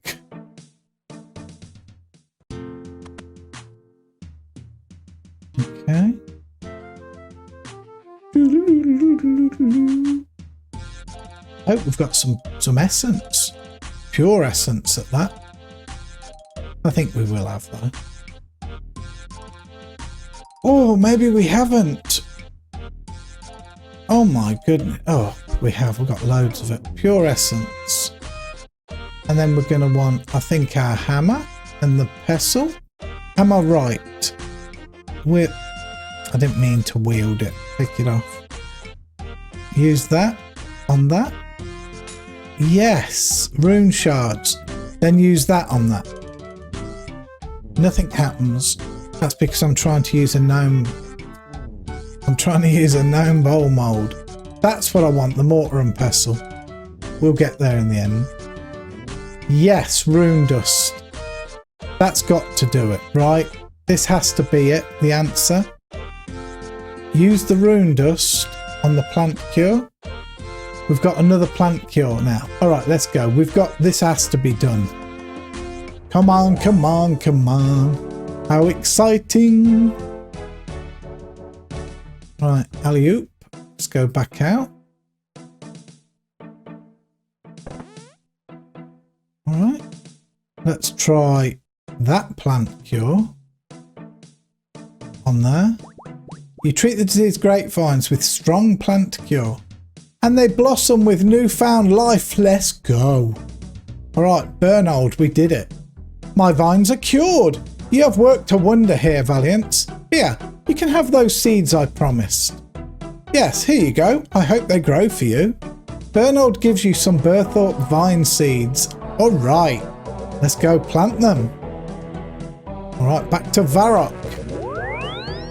Okay. Hope we've got some some essence. Pure essence at that. I think we will have though. Oh, maybe we haven't. Oh my goodness. Oh, we have. We've got loads of it. Pure essence. And then we're going to want, I think, our hammer and the pestle. Am I right? I didn't mean to wield it. Take it off. Use that on that. Yes. Rune shards. Then use that on that. Nothing happens. That's because I'm trying to use a gnome. I'm trying to use a gnome bowl mold. That's what I want, the mortar and pestle. We'll get there in the end. Yes, rune dust. That's got to do it, right? This has to be it, the answer. Use the rune dust on the plant cure. We've got another plant cure now. All right, let's go. We've got, this has to be done. Come on, come on, come on. How exciting. Right, alley-oop. Let's go back out. All right. Let's try that plant cure on there. You treat the diseased grapevines with strong plant cure and they blossom with newfound life. Let's go. All right, Bernold, we did it. My vines are cured. You have worked a wonder here, Valiant. Here, you can have those seeds I promised. Yes, here you go. I hope they grow for you. Bernold gives you some Berthorpe vine seeds. All right, let's go plant them. All right, back to Varrock.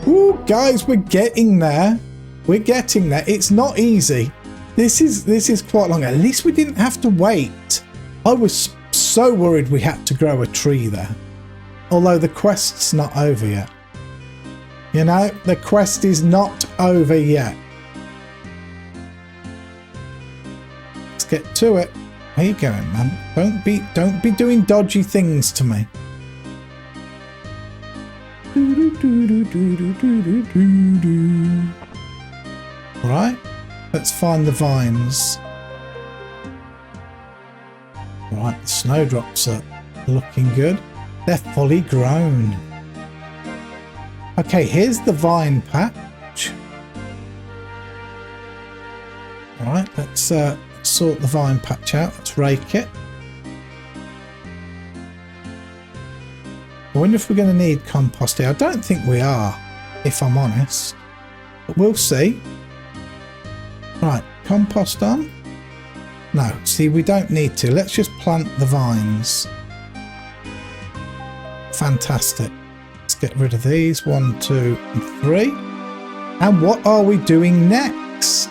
Ooh, guys, we're getting there. We're getting there. It's not easy. This is quite long. At least we didn't have to wait. I was so worried we had to grow a tree there. Although the quest's not over yet. You know, the quest is not over yet. Let's get to it. Where you going, man? Don't be doing dodgy things to me. Alright, let's find the vines. Alright, the snowdrops are looking good. They're fully grown. Okay, here's the vine patch. Alright, let's sort the vine patch out. Let's rake it. I wonder if we're going to need compost here. I don't think we are, if I'm honest. But we'll see. Right, compost on. No, see, we don't need to. Let's just plant the vines. Fantastic. Let's get rid of these. 1, 2, and 3. And what are we doing next?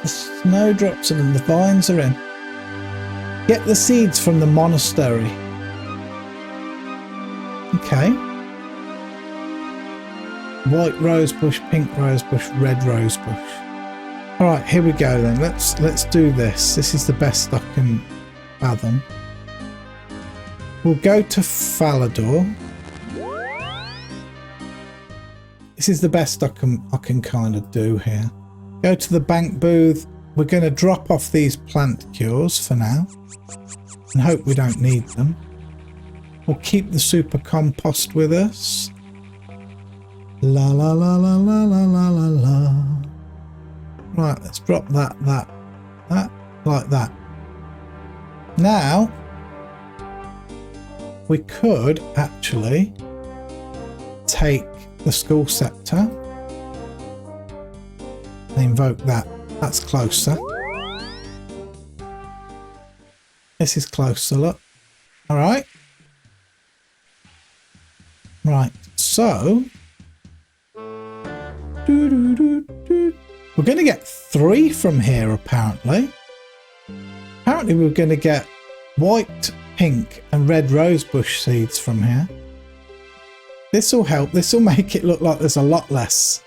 The snowdrops and the vines are in. Get the seeds from the monastery. Okay. White rosebush, pink rosebush, red rosebush. All right, here we go then. Let's do this. This is the best I can fathom. We'll go to Falador. This is the best I can kind of do here. Go to the bank booth. We're going to drop off these plant cures for now and hope we don't need them. We'll keep the super compost with us. La la la la la la la la la. Right, let's drop that, like that. Now, we could actually take the school scepter and invoke that. That's closer. This is closer, look. All right. Right, so we're going to get 3 from here, apparently. Apparently we're going to get white, pink and red rosebush seeds from here. This will help. This will make it look like there's a lot less.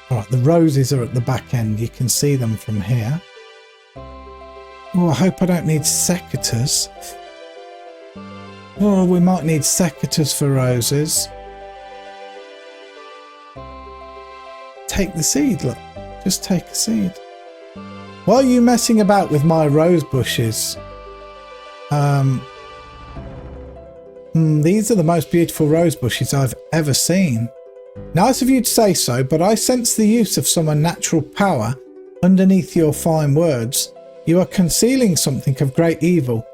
Alright, the roses are at the back end. You can see them from here. Oh, I hope I don't need secateurs. Oh, we might need secateurs for roses. Take the seed, look. Just take a seed. Why are you messing about with my rose bushes? These are the most beautiful rose bushes I've ever seen. Nice of you to say so, but I sense the use of some unnatural power underneath your fine words. You are concealing something of great evil.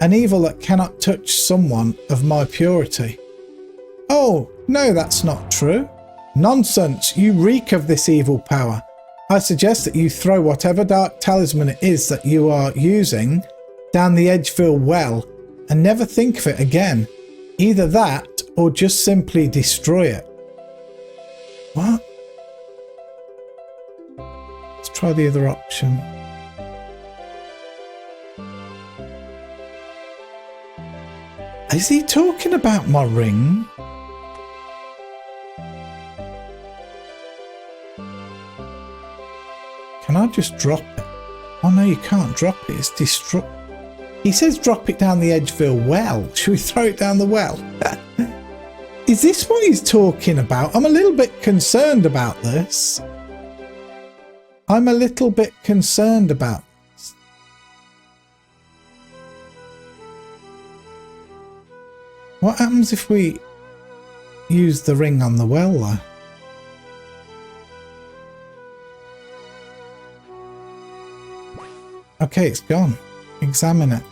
An evil that cannot touch someone of my purity. Oh, no, that's not true. Nonsense, you reek of this evil power. I suggest that you throw whatever dark talisman it is that you are using down the Edgeville well and never think of it again. Either that or just simply destroy it. What? Let's try the other option. Is he talking about my ring? Can I just drop it? Oh no, you can't drop it. It's destroy. He says drop it down the Edgeville well. Should we throw it down the well? Is this what he's talking about? I'm a little bit concerned about this. I'm a little bit concerned about this. What happens if we use the ring on the well though? Okay, it's gone. Examine it.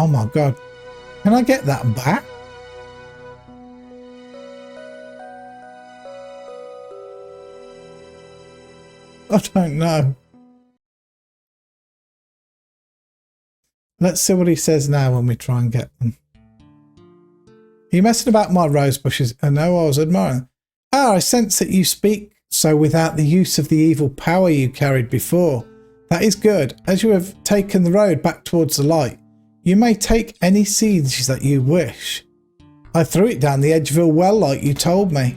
Oh my god. Can I get that back? I don't know. Let's see what he says now when we try and get them. Are you messing about my rose bushes? I know, I was admiring. Ah, I sense that you speak so without the use of the evil power you carried before. That is good. As you have taken the road back towards the light, you may take any seeds that you wish. I threw it down the Edgeville well like you told me.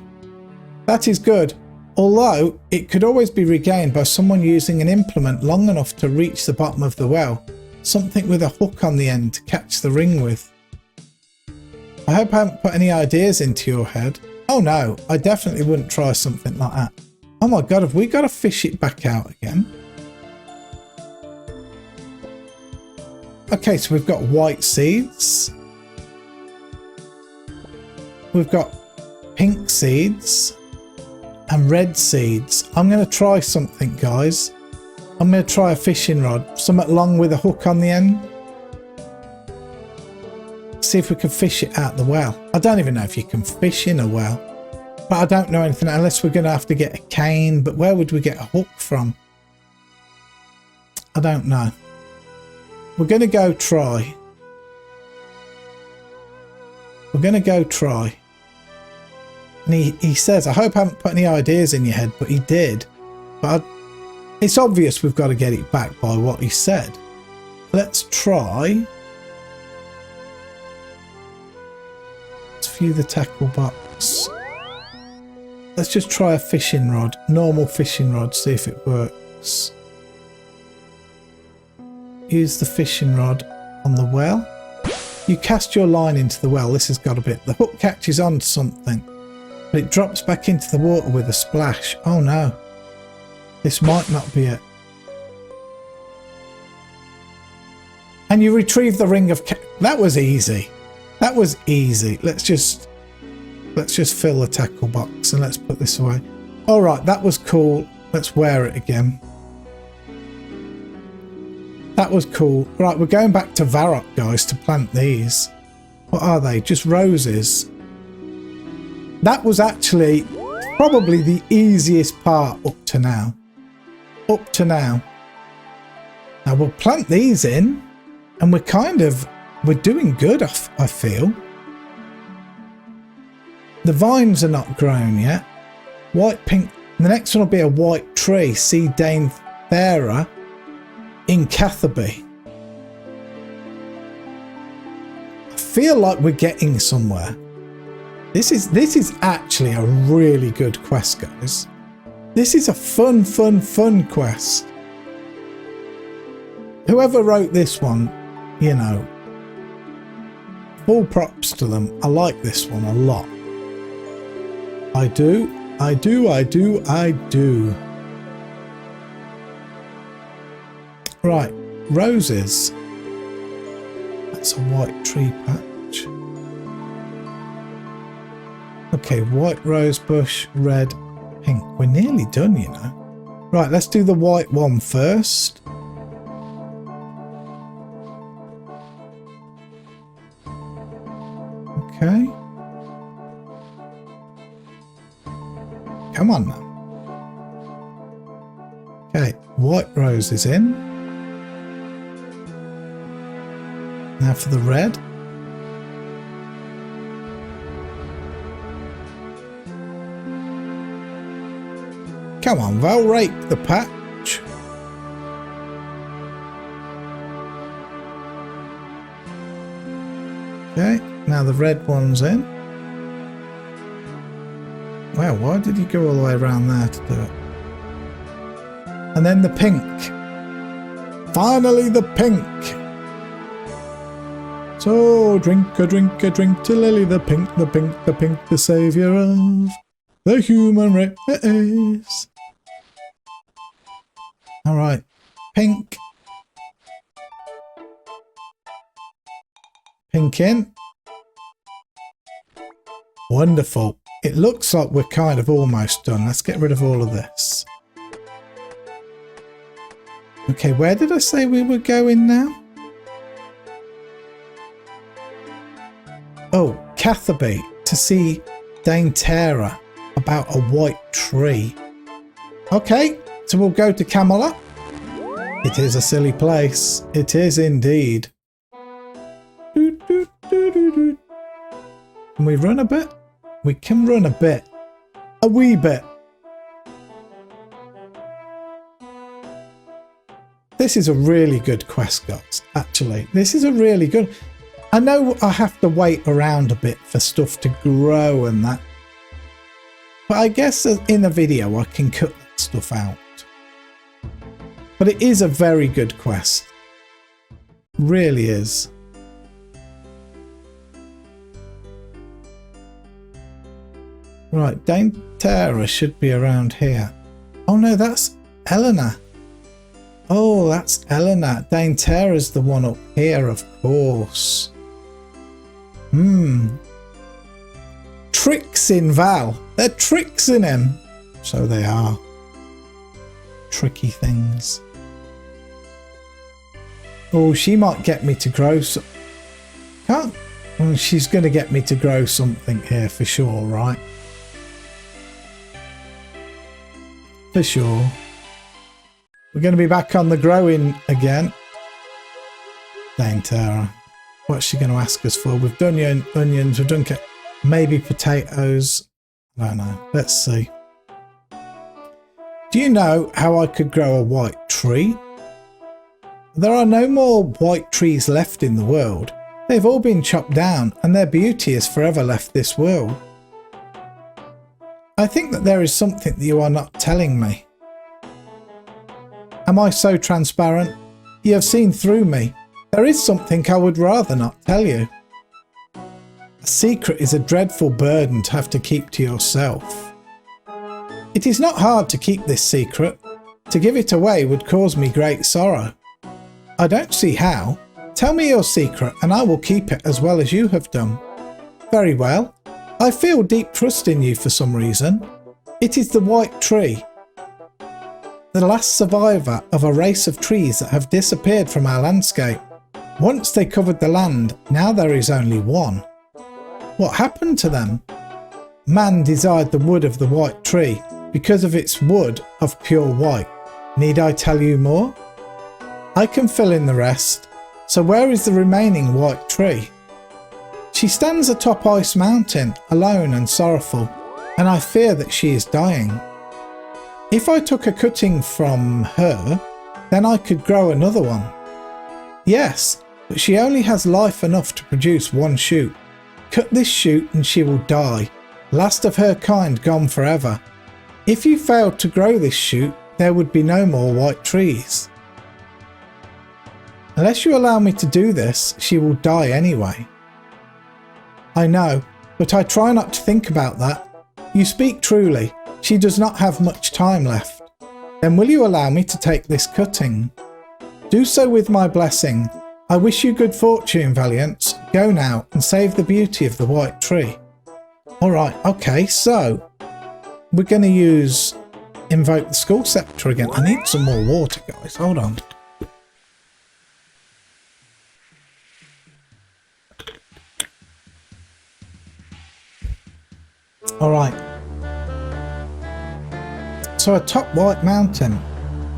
That is good, although it could always be regained by someone using an implement long enough to reach the bottom of the well. Something with a hook on the end to catch the ring with. I hope I haven't put any ideas into your head. Oh no, I definitely wouldn't try something like that. Oh my god, have we got to fish it back out again? Okay, so we've got white seeds. We've got pink seeds and red seeds. I'm going to try something, guys. I'm going to try a fishing rod, something long with a hook on the end. See if we can fish it out the well. I don't even know if you can fish in a well. But I don't know anything unless we're going to have to get a cane. But where would we get a hook from? I don't know. We're going to go try. We're going to go try. And he says, I hope I haven't put any ideas in your head, but he did. But it's obvious we've got to get it back by what he said. Let's try. Let's view the tackle box. Let's just try a fishing rod, normal fishing rod, see if it works. Use the fishing rod on the well. You cast your line into the well. This has got a bit. The hook catches on to something, but it drops back into the water with a splash. Oh no. This might not be it. And you retrieve the ring of... That was easy. That was easy. Let's just fill the tackle box and let's put this away. All right, that was cool. Let's wear it again. That was cool. Right, we're going back to Varrock, guys, to plant these. What are they? Just roses. That was actually probably the easiest part up to now. Up to now. Now we'll plant these in and we're doing good, I feel. The vines are not grown yet. White, pink. The next one will be a white tree, C. Dane Thera in Catherby. I feel like we're getting somewhere. This is actually a really good quest, guys. This is a fun quest. Whoever wrote this one, you know, full props to them. I like this one a lot. I do. I do, I do, I do. Right, roses. That's a white tree patch. Okay, white rose bush, red, pink. We're nearly done, you know. Right, let's do the white one first. Okay. Come on now. Okay, white rose is in. Now for the red. Come on, Val, rake the patch. Okay, now the red one's in. Wow, why did you go all the way around there to do it? And then the pink. Finally the pink. So drink a drink a drink to Lily the pink, the pink, the pink, the saviour of the human race. Alright, pink. Pink in. Wonderful. It looks like we're kind of almost done. Let's get rid of all of this. Okay, where did I say we were going now? Oh, Catherby, to see Dame Tara about a white tree. Okay, so we'll go to Camelot. It is a silly place. It is indeed. Can we run a bit? We can run a bit. A wee bit. This is a really good quest, guys. Actually, this is a really good... I know I have to wait around a bit for stuff to grow and that. But I guess in a video I can cut that stuff out. But it is a very good quest. Really is. Right, Dame Tara should be around here. Oh no, that's Eleanor. Oh, that's Eleanor. Dame Tara's the one up here, of course. Tricks in Val. They're tricks in him. So they are. Tricky things. Oh, she might get me to grow some... Can't... Well, she's going to get me to grow something here for sure, right? For sure. We're going to be back on the growing again. Dame Tara. What's she going to ask us for? We've done onions, we've done maybe potatoes. I don't know. Let's see. Do you know how I could grow a white tree? There are no more white trees left in the world. They've all been chopped down and their beauty has forever left this world. I think that there is something that you are not telling me. Am I so transparent? You have seen through me. There is something I would rather not tell you. A secret is a dreadful burden to have to keep to yourself. It is not hard to keep this secret. To give it away would cause me great sorrow. I don't see how. Tell me your secret and I will keep it as well as you have done. Very well. I feel deep trust in you for some reason. It is the white tree. The last survivor of a race of trees that have disappeared from our landscape. Once they covered the land, now there is only one. What happened to them? Man desired the wood of the white tree because of its wood of pure white. Need I tell you more? I can fill in the rest. So where is the remaining white tree? She stands atop Ice Mountain, alone and sorrowful, and I fear that she is dying. If I took a cutting from her, then I could grow another one. Yes, but she only has life enough to produce one shoot. Cut this shoot and she will die, last of her kind gone forever. If you failed to grow this shoot, there would be no more white trees. Unless you allow me to do this, she will die anyway. I know, but I try not to think about that. You speak truly. She does not have much time left. Then will you allow me to take this cutting? Do so with my blessing. I wish you good fortune, Valiance. Go now and save the beauty of the white tree. Alright, okay, so we're going to invoke the school scepter again. I need some more water, guys. Hold on. Alright. So atop White Mountain.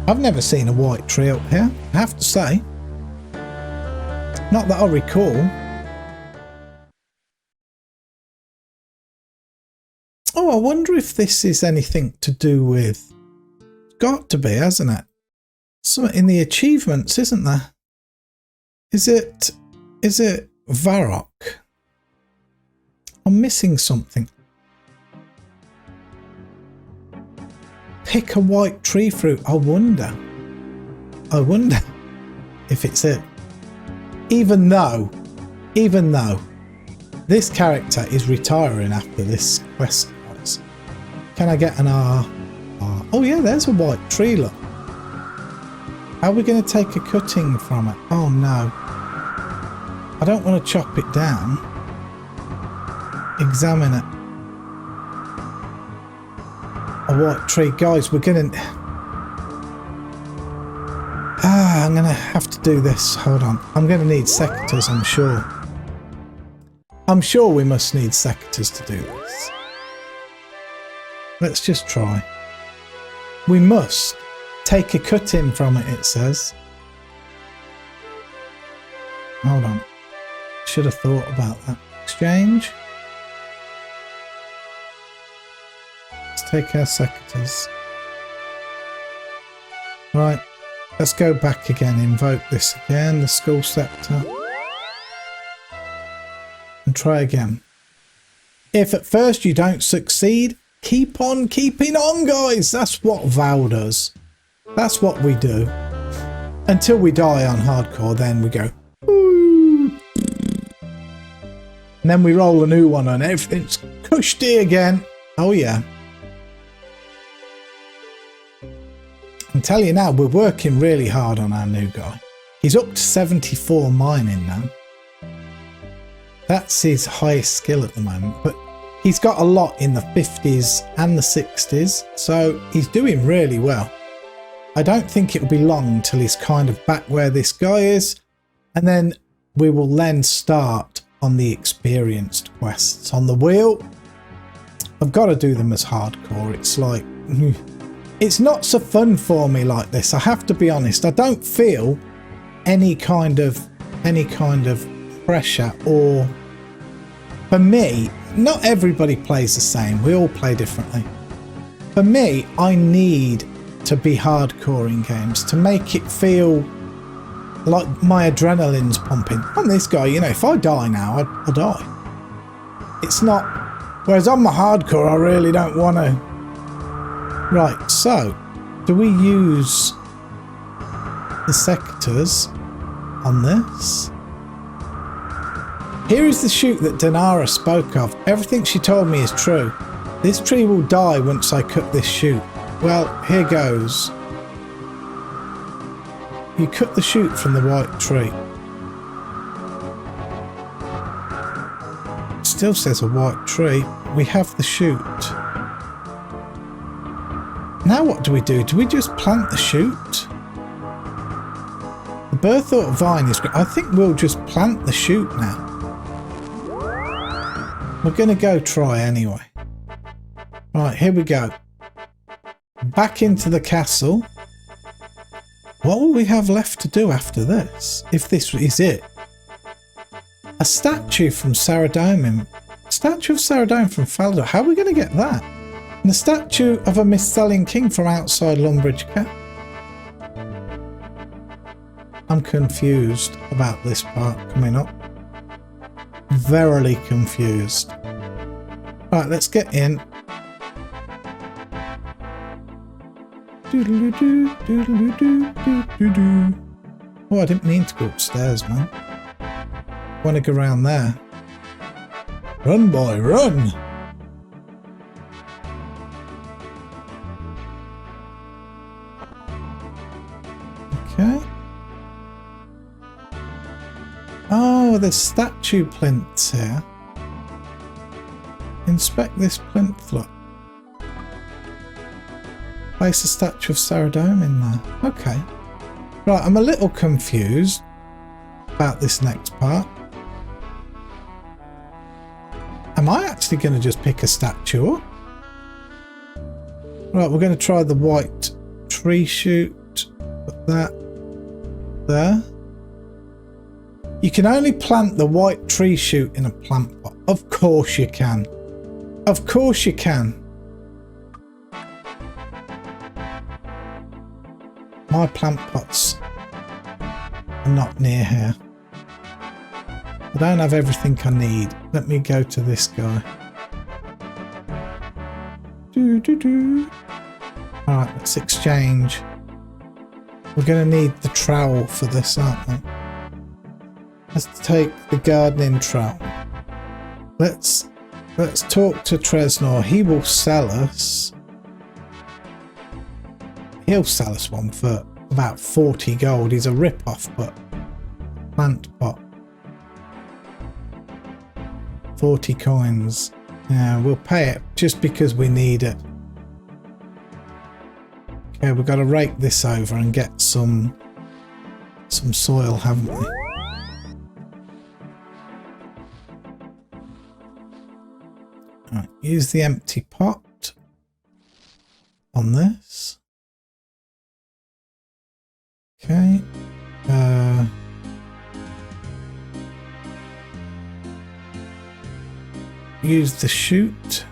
I've never seen a white tree up here, I have to say. Not that I recall. Oh, I wonder if this is anything to do with... It's got to be, hasn't it? Something in the achievements, isn't there? Is it Varrock? I'm missing something. Pick a white tree fruit. I wonder if it's it. Even though this character is retiring after this quest, guys. Can I get an R? Oh yeah, there's a white tree, look. How are we going to take a cutting from it? Oh no. I don't want to chop it down. Examine it. A white tree. Guys, we're going to... I'm going to have to do this. Hold on. I'm going to need secateurs, I'm sure. I'm sure we must need secateurs to do this. Let's just try. We must take a cutting from it, it says. Hold on. Should have thought about that. Exchange. Let's take our secateurs. Right. Let's go back again. Invoke this again. The school scepter. And try again. If at first you don't succeed, keep on keeping on, guys. That's what Val does. That's what we do. Until we die on hardcore, then we go, woo. And then we roll a new one and everything's cushy again. Oh yeah. I tell you now, we're working really hard on our new guy. He's up to 74 mining now. That's his highest skill at the moment, but he's got a lot in the 50s and the 60s, so he's doing really well. I don't think it'll be long until he's kind of back where this guy is, and then we will then start on the experienced quests. On the wheel, I've got to do them as hardcore. It's like... It's not so fun for me like this. I have to be honest. I don't feel any kind of pressure, or for me, not everybody plays the same. We all play differently. For me, I need to be hardcore in games to make it feel like my adrenaline's pumping. On this guy, you know, if I die now, I'll die. It's not. Whereas on my hardcore, I really don't want to. Right, so, do we use the secateurs on this? Here is the shoot that Danara spoke of. Everything she told me is true. This tree will die once I cut this shoot. Well, here goes. You cut the shoot from the white tree. It still says a white tree. We have the shoot. Now what do we do? Do we just plant the shoot? The Berthorpe vine is great. I think we'll just plant the shoot now. We're going to go try anyway. Right, here we go. Back into the castle. What will we have left to do after this? If this is it. A statue from Saradomin. Statue of Saradomin from Faldor. How are we going to get that? And a statue of a misselling king from outside Lumbridge Cap. I'm confused about this part coming up. Verily confused. Right, let's get in. Oh, I didn't mean to go upstairs, man. I want to go around there. Run, boy, run! Oh, there's statue plinths here. Inspect this plinth, look. Place a statue of Saradome in there. Okay. Right, I'm a little confused about this next part. Am I actually going to just pick a statue up? Right, we're going to try the white tree shoot. Put that there. You can only plant the white tree shoot in a plant pot. Of course you can. Of course you can. My plant pots are not near here. I don't have everything I need. Let me go to this guy. Alright, let's exchange. We're going to need the trowel for this, aren't we? Let's take the gardening trowel. Let's talk to Tresnor. He will sell us. He'll sell us one for about 40 gold. He's a rip-off, but plant pot. 40 coins. Yeah, we'll pay it just because we need it. Okay, we've got to rake this over and get some soil, haven't we? Right, use the empty pot on this. Okay. Use the chute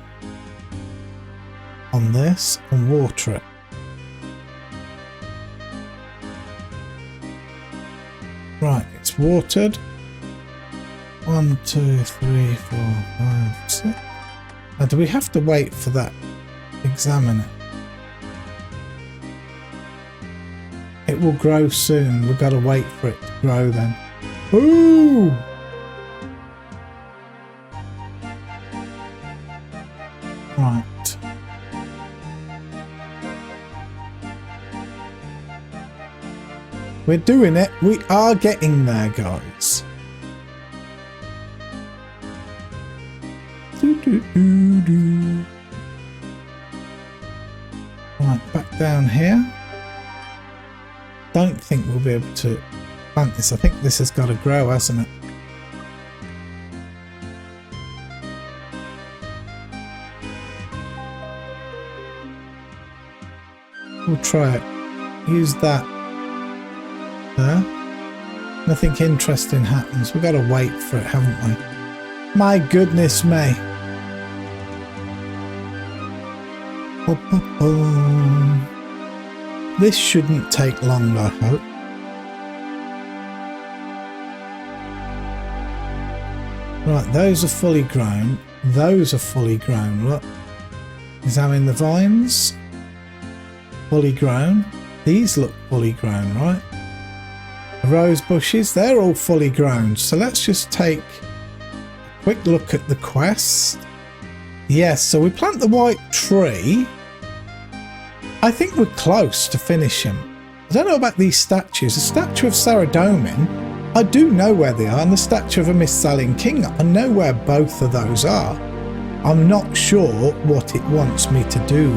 on this and water it. Right, it's watered. 1, 2, 3, 4, 5, 6. Now, do we have to wait for that? Examine it. It will grow soon. We've got to wait for it to grow then. Ooh! Right. We're doing it. We are getting there, guys. Right, back down here. Don't think we'll be able to plant this. I think this has got to grow, hasn't it? We'll try it. Use that there. Nothing interesting happens. We've got to wait for it, haven't we? My goodness me. This shouldn't take long, I hope. Right, those are fully grown. Those are fully grown. Look. Examine the vines. Fully grown. These look fully grown, right? The rose bushes, they're all fully grown. So let's just take a quick look at the quest. Yes, so we plant the white tree. I think we're close to finishing. I don't know about these statues. The statue of Saradomin, I do know where they are, and the statue of a Misthallian king, I know where both of those are. I'm not sure what it wants me to do.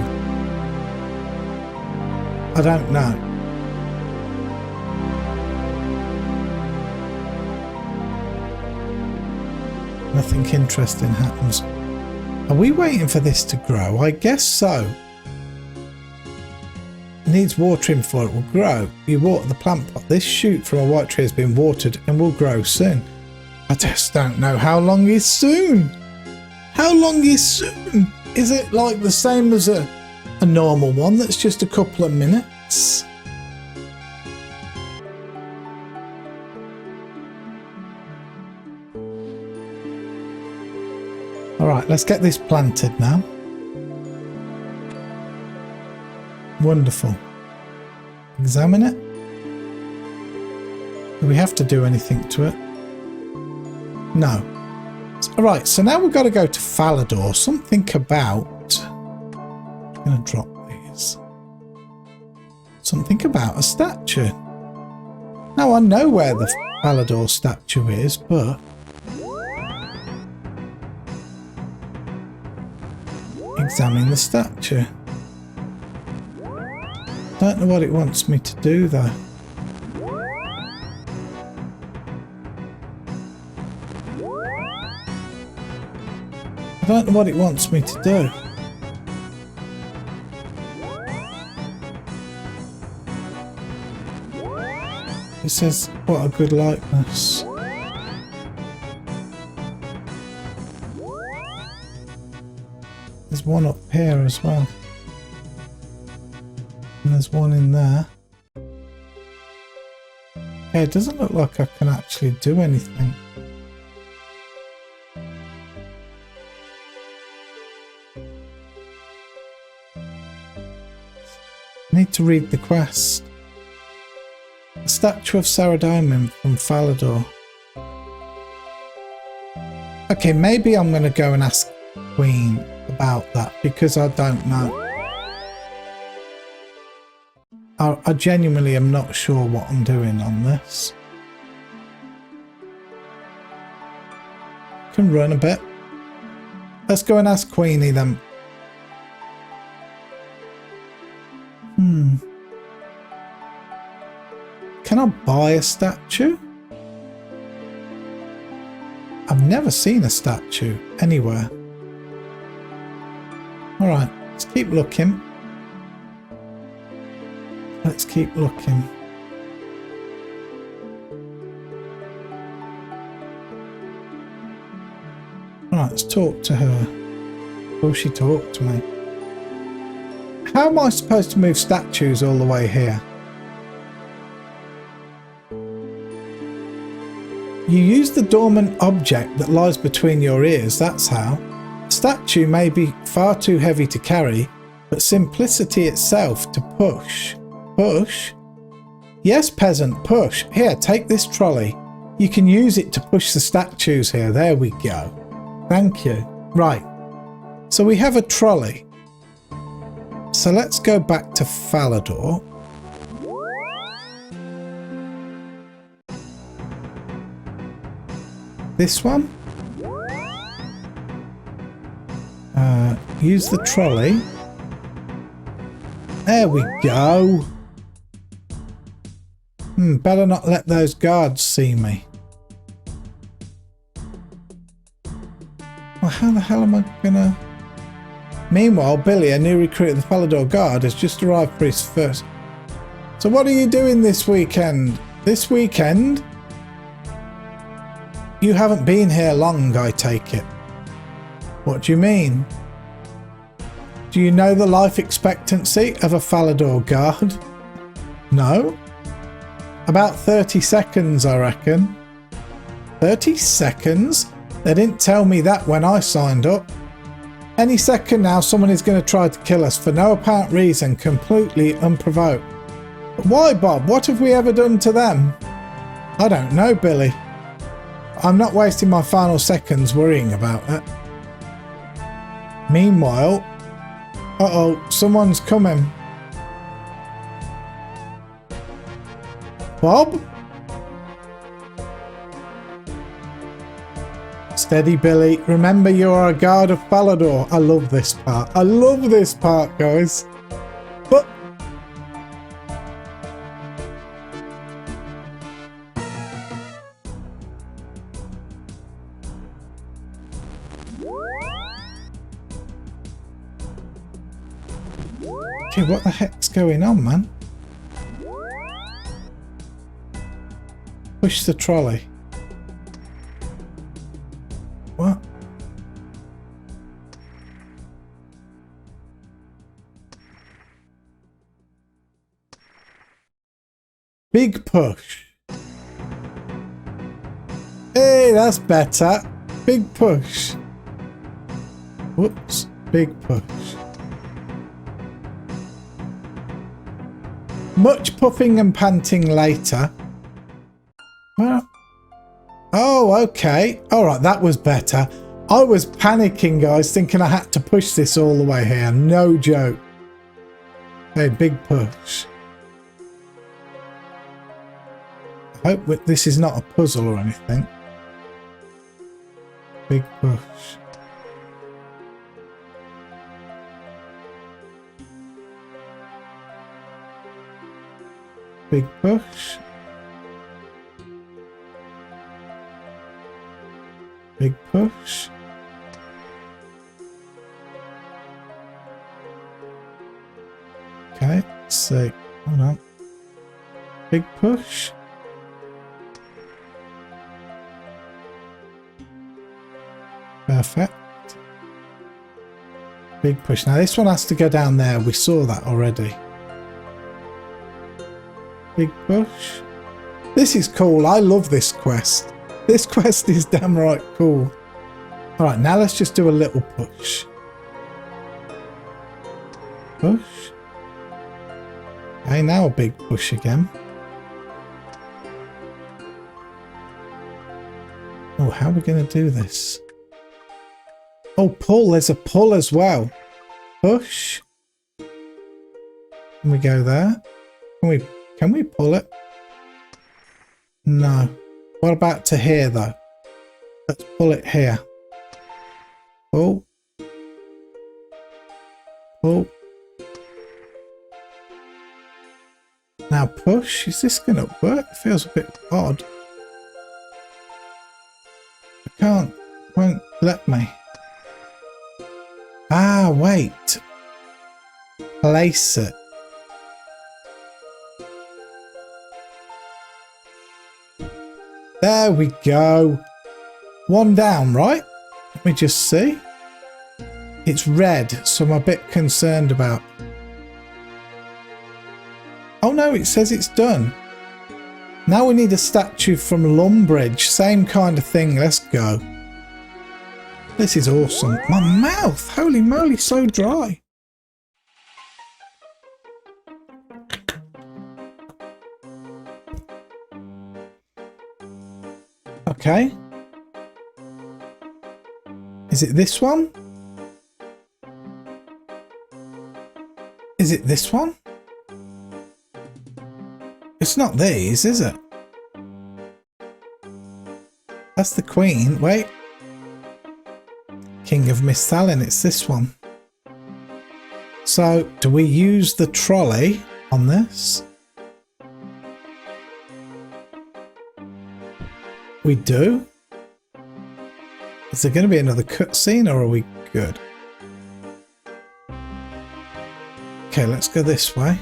I don't know. Nothing interesting happens. Are we waiting for this to grow? I guess so. It needs watering for it will grow. You water the plant pot. This shoot from a white tree has been watered and will grow soon. I just don't know how long is soon. How long is soon? Is it like the same as a normal one that's just a couple of minutes? Alright, let's get this planted now. Wonderful. Examine it. Do we have to do anything to it? No. Alright, so now we've got to go to Falador. Something about... I'm going to drop these. Something about a statue. Now I know where the Falador statue is, but examine the statue. Don't know what it wants me to do though. I don't know what it wants me to do. It says, what a good likeness. There's one up here as well. And there's one in there. Yeah, it doesn't look like I can actually do anything. I need to read the quest. The statue of Saradomin from Falador. Okay, maybe I'm going to go and ask Queen about that because I don't know. I genuinely am not sure what I'm doing on this. Can run a bit. Let's go and ask Queenie then. Can I buy a statue? I've never seen a statue anywhere. Alright, let's keep looking. Let's keep looking. Alright, let's talk to her. Will she talk to me? How am I supposed to move statues all the way here? You use the dormant object that lies between your ears, that's how. The statue may be far too heavy to carry, but simplicity itself to push. Push? Yes, peasant, push. Here, take this trolley. You can use it to push the statues here. There we go. Thank you. Right. So we have a trolley. So let's go back to Falador. This one. Use the trolley. There we go. Better not let those guards see me. Well, how the hell am I gonna... Meanwhile, Billy, a new recruit of the Falador Guard, has just arrived for his first... So what are you doing this weekend? This weekend? You haven't been here long, I take it. What do you mean? Do you know the life expectancy of a Falador Guard? No? About 30 seconds, I reckon. 30 seconds? They didn't tell me that when I signed up. Any second now, someone is going to try to kill us for no apparent reason, completely unprovoked. But why, Bob? What have we ever done to them? I don't know, Billy. I'm not wasting my final seconds worrying about it. Meanwhile... Uh-oh, someone's coming. Bob? Steady, Billy. Remember, you are a guard of Falador. I love this part. I love this part, guys. But... Okay, what the heck's going on, man? Push the trolley. What? Big push. Hey, that's better. Big push. Whoops. Big push. Much puffing and panting later. Well, oh, okay. Alright, that was better. I was panicking, guys, thinking I had to push this all the way here. No joke. Hey, big push. Hope this is not a puzzle or anything. Big push. Big push. Big push. Okay, let's see. Hold on. Big push. Perfect. Big push. Now this one has to go down there. We saw that already. Big push. This is cool. I love this quest. This quest is damn right cool. Alright, now let's just do a little push. Push. Okay, now a big push again. Oh, how are we going to do this? Oh, pull. There's a pull as well. Push. Can we go there? Can we pull it? No. What about to here though? Let's pull it here. Pull. Pull. Now push. Is this going to work? It feels a bit odd. I can't. Won't let me. Ah, wait. Place it. There we go. One down, right? Let me just see. It's red, so I'm a bit concerned about. Oh no, it says it's done. Now we need a statue from Lumbridge. Same kind of thing. Let's go. This is awesome. My mouth, holy moly, so dry. Okay. Is it this one? Is it this one? It's not these, is it? That's the Queen. Wait. King of Misthalin, it's this one. So, do we use the trolley on this? We do? Is there going to be another cutscene or are we good? Okay, let's go this way.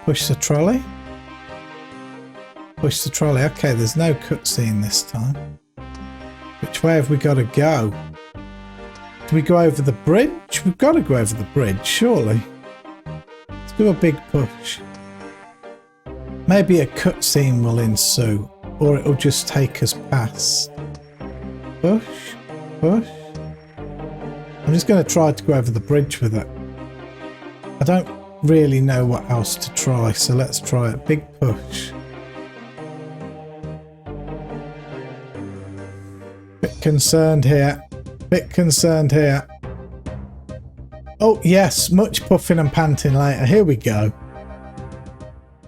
Push the trolley. Push the trolley. Okay, there's no cutscene this time. Which way have we got to go? Do we go over the bridge? We've got to go over the bridge, surely. Let's do a big push. Maybe a cutscene will ensue, or it'll just take us past. Push, push. I'm just going to try to go over the bridge with it. I don't really know what else to try, so let's try it. Big push. Bit concerned here. Bit concerned here. Oh yes, much puffing and panting later. Here we go.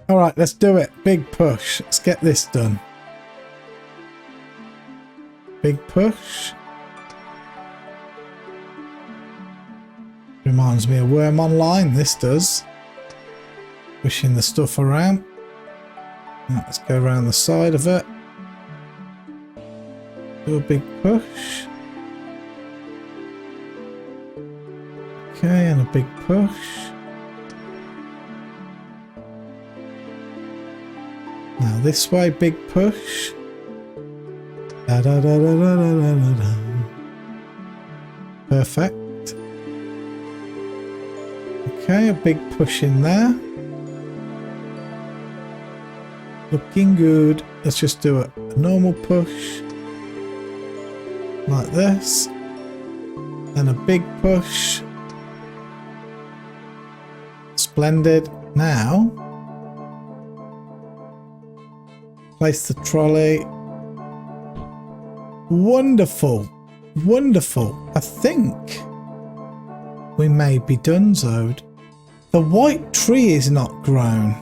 Alright, let's do it. Big push. Let's get this done. Big push. Reminds me of Worm Online, this does. Pushing the stuff around. Let's go around the side of it. Do a big push. Okay, and a big push. Now this way, big push. Da, da, da, da, da, da, da, da. Perfect. Okay, a big push in there. Looking good. Let's just do a normal push. Like this. And a big push. Splendid. Now, place the trolley. Wonderful. Wonderful. I think we may be donezoed. The white tree is not grown.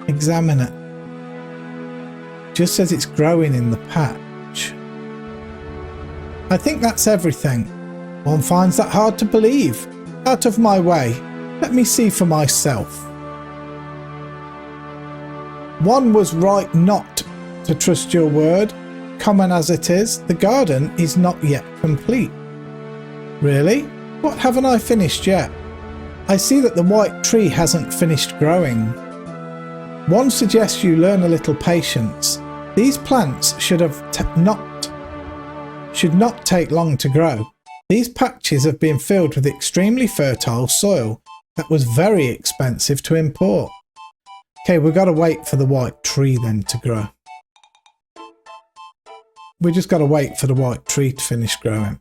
Examine it. Just says it's growing in the patch. I think that's everything. One finds that hard to believe. Out of my way. Let me see for myself. One was right not to trust your word. Common as it is, the garden is not yet complete. Really? What haven't I finished yet? I see that the white tree hasn't finished growing. One suggests you learn a little patience. These plants should not take long to grow. These patches have been filled with extremely fertile soil that was very expensive to import. Okay, we've got to wait for the white tree then to grow. We just got to wait for the white tree to finish growing.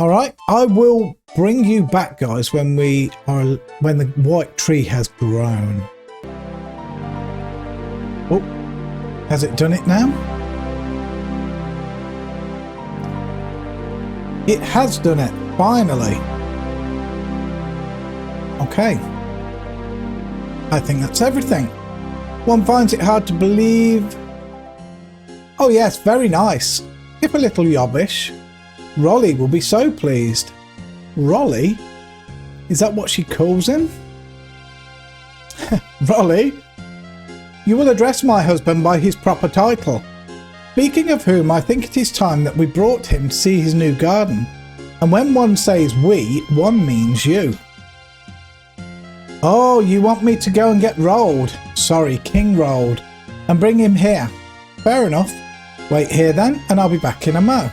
Alright, I will bring you back, guys, when the white tree has grown. Oh, has it done it now? It has done it, finally. Okay. I think that's everything. One finds it hard to believe. Oh yes, very nice. If a little yobbish. Rolly will be so pleased. Rolly? Is that what she calls him? Rolly? You will address my husband by his proper title. Speaking of whom, I think it is time that we brought him to see his new garden. And when one says we, one means you. Oh, you want me to go and get Rolled? Sorry, King Rolled. And bring him here. Fair enough. Wait here then, and I'll be back in a mo.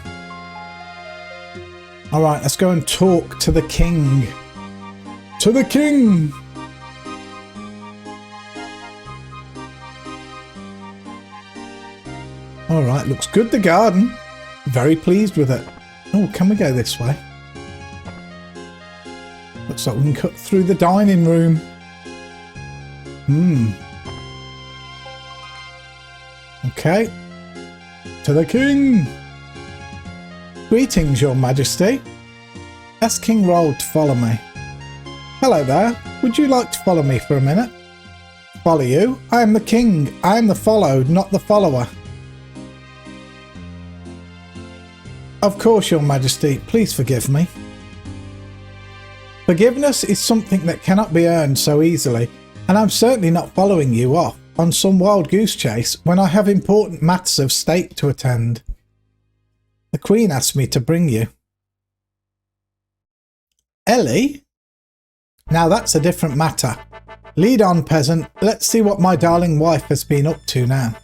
Alright, let's go and talk to the king. To the king! Alright, looks good, the garden. Very pleased with it. Oh, can we go this way? Looks like we can cut through the dining room. Okay. To the king! Greetings, your majesty. Ask King Roll to follow me. Hello there. Would you like to follow me for a minute? Follow you? I am the king. I am the followed, not the follower. Of course, your majesty. Please forgive me. Forgiveness is something that cannot be earned so easily, and I'm certainly not following you off on some wild goose chase when I have important matters of state to attend. The Queen asked me to bring you. Ellie? Now that's a different matter. Lead on, peasant. Let's see what my darling wife has been up to now.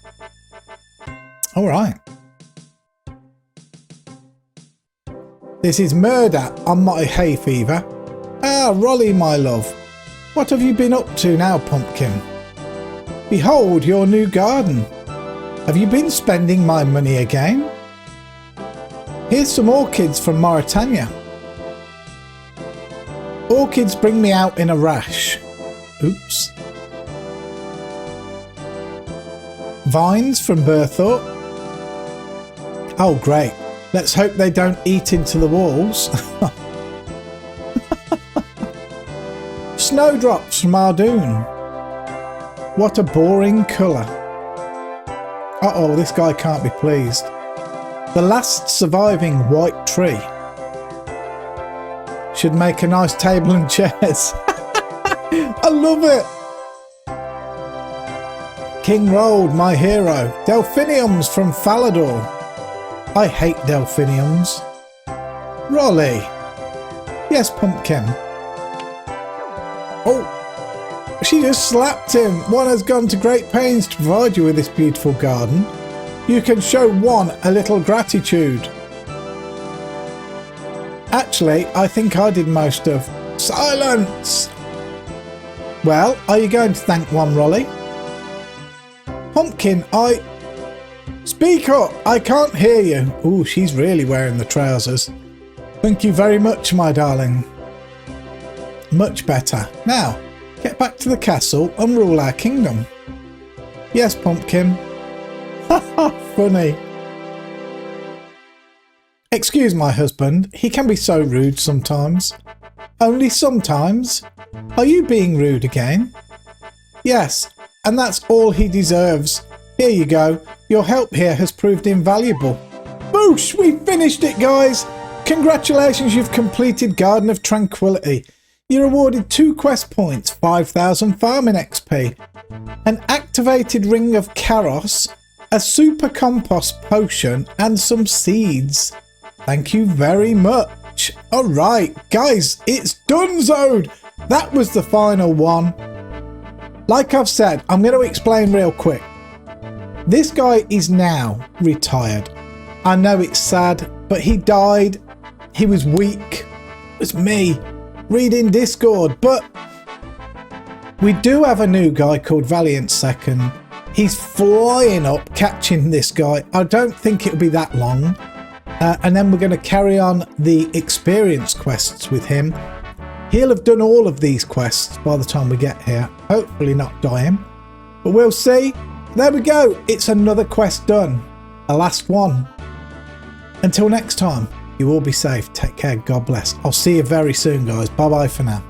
Alright. This is murder on my hay fever. Ah, Rolly, my love. What have you been up to now, Pumpkin? Behold your new garden. Have you been spending my money again? Here's some orchids from Mauritania. Orchids bring me out in a rash. Oops. Vines from Berthorpe. Oh, great. Let's hope they don't eat into the walls. Snowdrops from Ardoon. What a boring colour. Uh-oh, this guy can't be pleased. The last surviving white tree. Should make a nice table and chairs. I love it. King Rolled, my hero. Delphiniums from Falador. I hate delphiniums. Rolly. Yes, Pumpkin. Oh, she just slapped him. One has gone to great pains to provide you with this beautiful garden. You can show one a little gratitude. Actually, I think I did most of... Silence! Well, are you going to thank one, Rolly? Pumpkin, Speak up! I can't hear you. Ooh, she's really wearing the trousers. Thank you very much, my darling. Much better. Now, get back to the castle and rule our kingdom. Yes, Pumpkin. Haha, funny. Excuse my husband, he can be so rude sometimes. Only sometimes? Are you being rude again? Yes, and that's all he deserves. Here you go. Your help here has proved invaluable. Boosh! We finished it, guys! Congratulations, you've completed Garden of Tranquility. You're awarded 2 quest points, 5,000 farming XP, an activated Ring of Karos, a super compost potion, and some seeds. Thank you very much. Alright, guys, it's donezoed! That was the final one. Like I've said, I'm going to explain real quick. This guy is now retired. I know it's sad, but he died. He was weak. It was me reading Discord, but we do have a new guy called Valiant Second. He's flying up catching this guy. I don't think it'll be that long. And then we're going to carry on the experience quests with him. He'll have done all of these quests by the time we get here. Hopefully not dying, but we'll see. There we go. It's another quest done. The last one. Until next time, you all be safe. Take care. God bless. I'll see you very soon, guys. Bye bye for now.